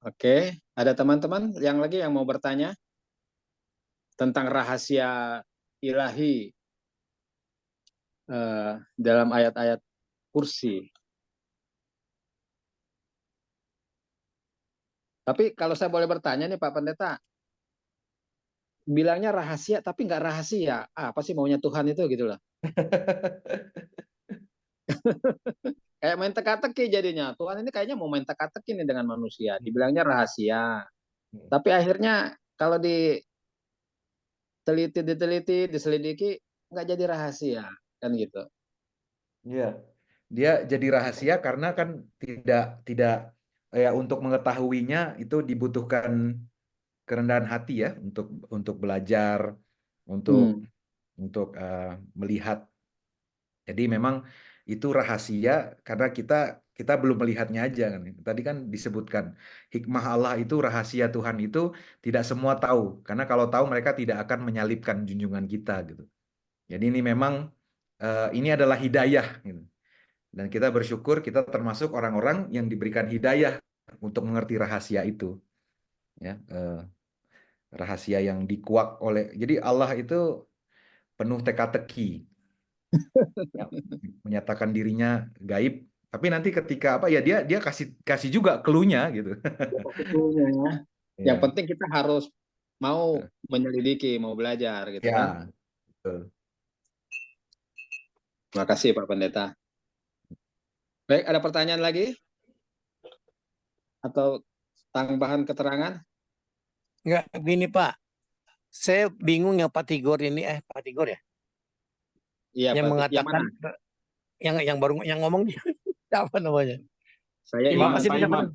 Oke, ada teman-teman yang mau bertanya tentang rahasia ilahi dalam ayat-ayat kursi. Tapi kalau saya boleh bertanya nih Pak Pendeta, bilangnya rahasia tapi nggak rahasia. Apa sih maunya Tuhan itu gitu loh. Kayak main teka-teki jadinya. Tuhan ini kayaknya mau main teka-teki nih dengan manusia. Dibilangnya rahasia. Tapi akhirnya kalau diteliti, diselidiki, nggak jadi rahasia. Kan gitu. Iya. Dia jadi rahasia karena kan tidak untuk mengetahuinya itu dibutuhkan kerendahan hati ya untuk belajar, untuk melihat. Jadi memang itu rahasia karena kita belum melihatnya aja kan. Tadi kan disebutkan hikmah Allah itu, rahasia Tuhan itu tidak semua tahu, karena kalau tahu mereka tidak akan menyalibkan junjungan kita gitu. Jadi ini memang ini adalah hidayah gitu. Dan kita bersyukur kita termasuk orang-orang yang diberikan hidayah untuk mengerti rahasia itu. Ya, rahasia yang dikuak oleh. Jadi Allah itu penuh teka-teki. Ya, menyatakan dirinya gaib, tapi nanti ketika dia kasih juga clue-nya gitu. Yang penting kita harus mau menyelidiki, mau belajar gitu kan. Betul. Terima kasih Pak Pendeta. Baik, ada pertanyaan lagi? Atau tambahan keterangan? Enggak, begini Pak. Saya bingung yang Pak Tigor ini, Pak Tigor ya, Iya, yang Pak. Yang mengatakan, mana? yang baru yang ngomong apa namanya? Saya Bapak Imam, Imam. sendiri Pak siapa? Imam.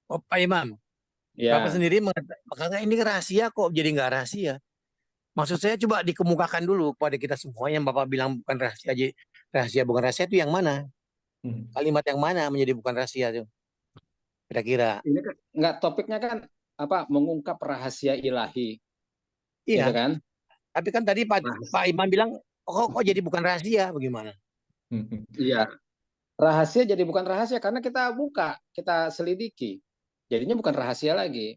Oh, Pak Imam. Bapak Ya. sendiri mengatakan ini rahasia kok, jadi nggak rahasia. Maksud saya coba dikemukakan dulu kepada kita semua yang Bapak bilang bukan rahasia, rahasia bukan rahasia itu yang mana? Kalimat yang mana menjadi bukan rahasia itu? Kira-kira. Ini kan nggak, topiknya kan apa, mengungkap rahasia ilahi, gitu Iya, kan? tapi kan tadi Pak Imam bilang, kok jadi bukan rahasia, bagaimana? Iya, rahasia jadi bukan rahasia karena kita buka, kita selidiki, jadinya bukan rahasia lagi.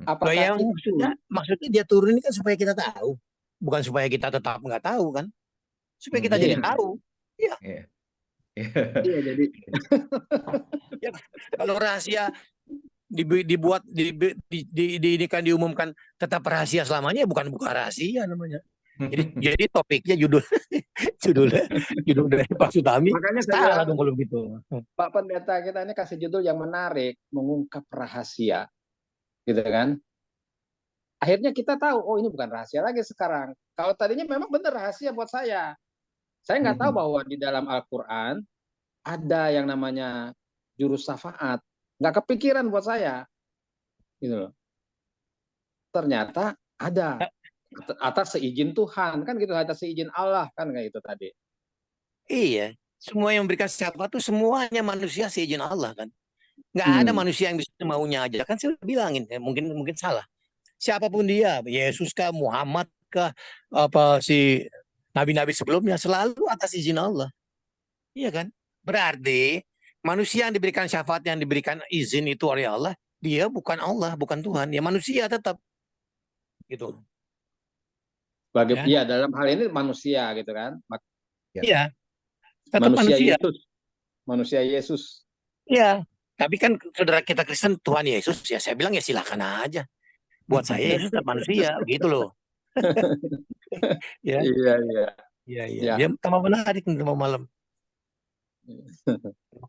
Loh, Apakah yang itu? maksudnya dia turun ini kan supaya kita tahu, bukan supaya kita tetap nggak tahu kan? Supaya kita jadi Iya. tahu. Iya. Iya, jadi Ya, kalau rahasia dibuat ini kan diumumkan tetap rahasia selamanya, bukan rahasia namanya. Jadi topiknya judul dari Pak Sutami makanya saya salah bilang, dong kalau gitu. Pak Pendeta kita ini kasih judul yang menarik, mengungkap rahasia, gitu kan? Akhirnya kita tahu, oh ini bukan rahasia lagi sekarang. Kalau tadinya memang benar rahasia buat saya. Saya nggak tahu bahwa di dalam Al-Quran ada yang namanya jurus syafaat. Nggak kepikiran buat saya, gitu loh. Ternyata ada, atas seizin Tuhan, kan gitu, atas seizin Allah, kan kayak itu tadi. Iya, semua yang memberikan syafaat itu semuanya manusia seizin Allah kan. Nggak ada manusia yang bisa maunya aja kan, saya udah bilangin ya, mungkin salah. Siapapun dia, Yesus kah, Muhammad kah, apa si nabi-nabi sebelumnya, selalu atas izin Allah. Iya kan? Berarti manusia yang diberikan syafaat, yang diberikan izin itu oleh Allah, dia bukan Allah, bukan Tuhan, ya manusia tetap. Gitu. Ya, dalam hal ini manusia gitu kan. Iya. Tetap manusia Yesus. Manusia Yesus. Iya. Tapi kan saudara kita Kristen Tuhan Yesus, ya saya bilang ya silakan aja. Buat saya Yesus tetap manusia, gitu loh. Ya. Iya. Ya, tambah menarik tambah malam.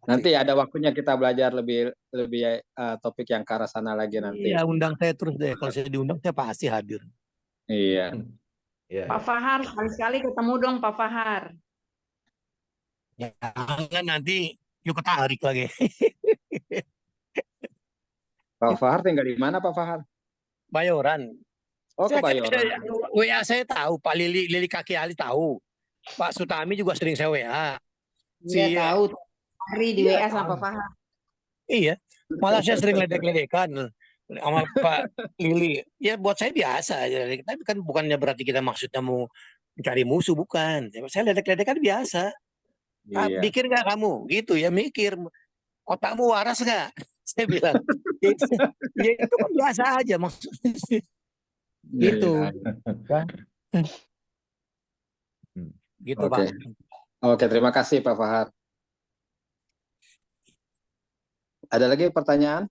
Nanti ada waktunya kita belajar lebih topik yang ke arah sana lagi nanti. Iya, undang saya terus deh. Kalau saya diundang saya pasti hadir. Iya. Pak Fahar, sekali-sekali ketemu dong Pak Fahar. Jangan nanti yuk ketarik lagi. Pak Fahar tinggal di mana Pak Fahar? Bayoran. Oh, ke Bayoran. WA saya tahu, Pak Lili Kaki Ali tahu. Pak Sutami juga sering saya WA. Iya tahu. Hari di WA sama Pak Fahar. Iya. Malah saya sering ledek-ledekan sama Pak Lili. Ya buat saya biasa aja. Tapi kan bukannya berarti kita maksudnya mau mencari musuh, bukan. Saya ledek-ledekan biasa. Iya. Mikir nggak kamu? Gitu ya, mikir. Otakmu waras nggak? Saya bilang. Ya itu kan biasa aja maksudnya. Gitu. Gitu, Oke. Pak. Oke, terima kasih Pak Fahar. Ada lagi pertanyaan?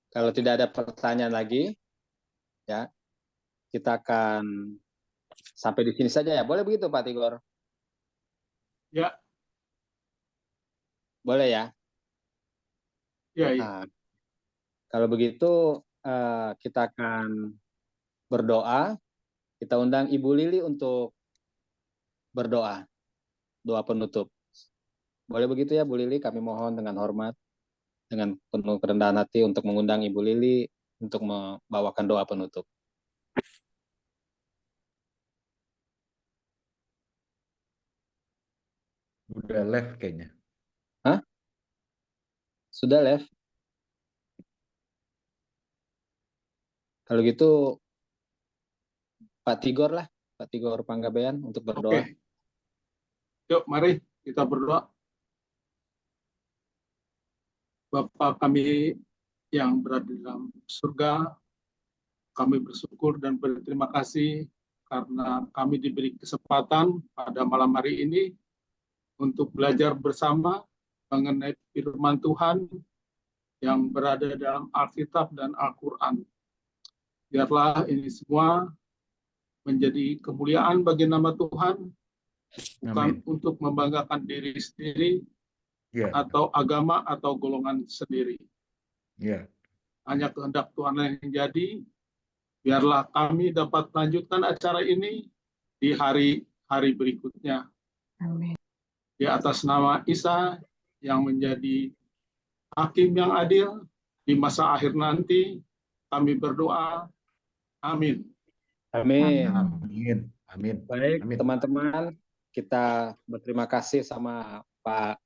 Kalau tidak ada pertanyaan lagi, ya kita akan sampai di sini saja ya. Boleh begitu Pak Tigor? Ya. Boleh ya? Ya. Nah, kalau begitu kita akan berdoa. Kita undang Ibu Lili untuk berdoa. Doa penutup. Boleh begitu ya Bu Lili? Kami mohon dengan hormat, dengan penuh kerendahan hati untuk mengundang Ibu Lili untuk membawakan doa penutup. Udah live kayaknya. Hah? Sudah live? Kalau gitu Pak Tigor lah, Pak Tigor Panggabean untuk berdoa. Oke. Yuk, mari kita berdoa. Bapa kami yang berada di dalam surga, kami bersyukur dan berterima kasih karena kami diberi kesempatan pada malam hari ini untuk belajar bersama mengenai firman Tuhan yang berada dalam Alkitab dan Al-Quran. Biarlah ini semua menjadi kemuliaan bagi nama Tuhan, bukan untuk membanggakan diri sendiri, Ya, atau agama atau golongan sendiri. ya. Hanya kehendak Tuhan yang jadi. Biarlah kami dapat melanjutkan acara ini di hari-hari berikutnya. Amin. Di atas nama Isa yang menjadi Hakim yang adil di masa akhir nanti, kami berdoa. Amin. Amin. Amin. Amin. Baik, Amin. teman-teman, kita berterima kasih sama Pak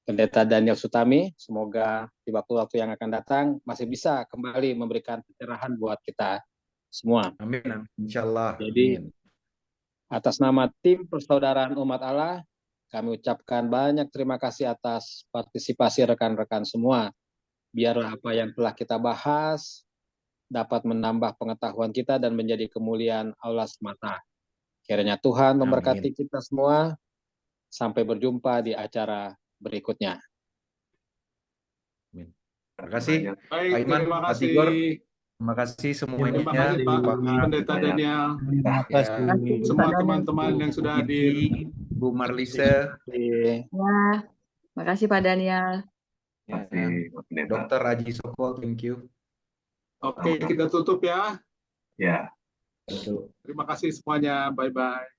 Pendeta Daniel Sutami. Semoga di waktu-waktu yang akan datang masih bisa kembali memberikan pencerahan buat kita semua. Amin. Insyaallah. Jadi, Amin. atas nama tim Persaudaraan Umat Allah, kami ucapkan banyak terima kasih atas partisipasi rekan-rekan semua. Biarlah apa yang telah kita bahas dapat menambah pengetahuan kita dan menjadi kemuliaan Allah semata. Kiranya Tuhan memberkati kita semua. Sampai berjumpa di acara berikutnya. Amin. Terima kasih Baik, Pak Iman, terima Pak kasih. Tigor. Terima kasih semuanya. Terima kasih Pak Pendeta Daniel. Terima kasih. Semua teman-teman yang sudah hadir. Bu Marlisa, Ya, makasih Pak Daniel. Dr. Raji Soko, thank you. Oke, kita tutup ya. Ya. Betul. Terima kasih semuanya. Bye-bye.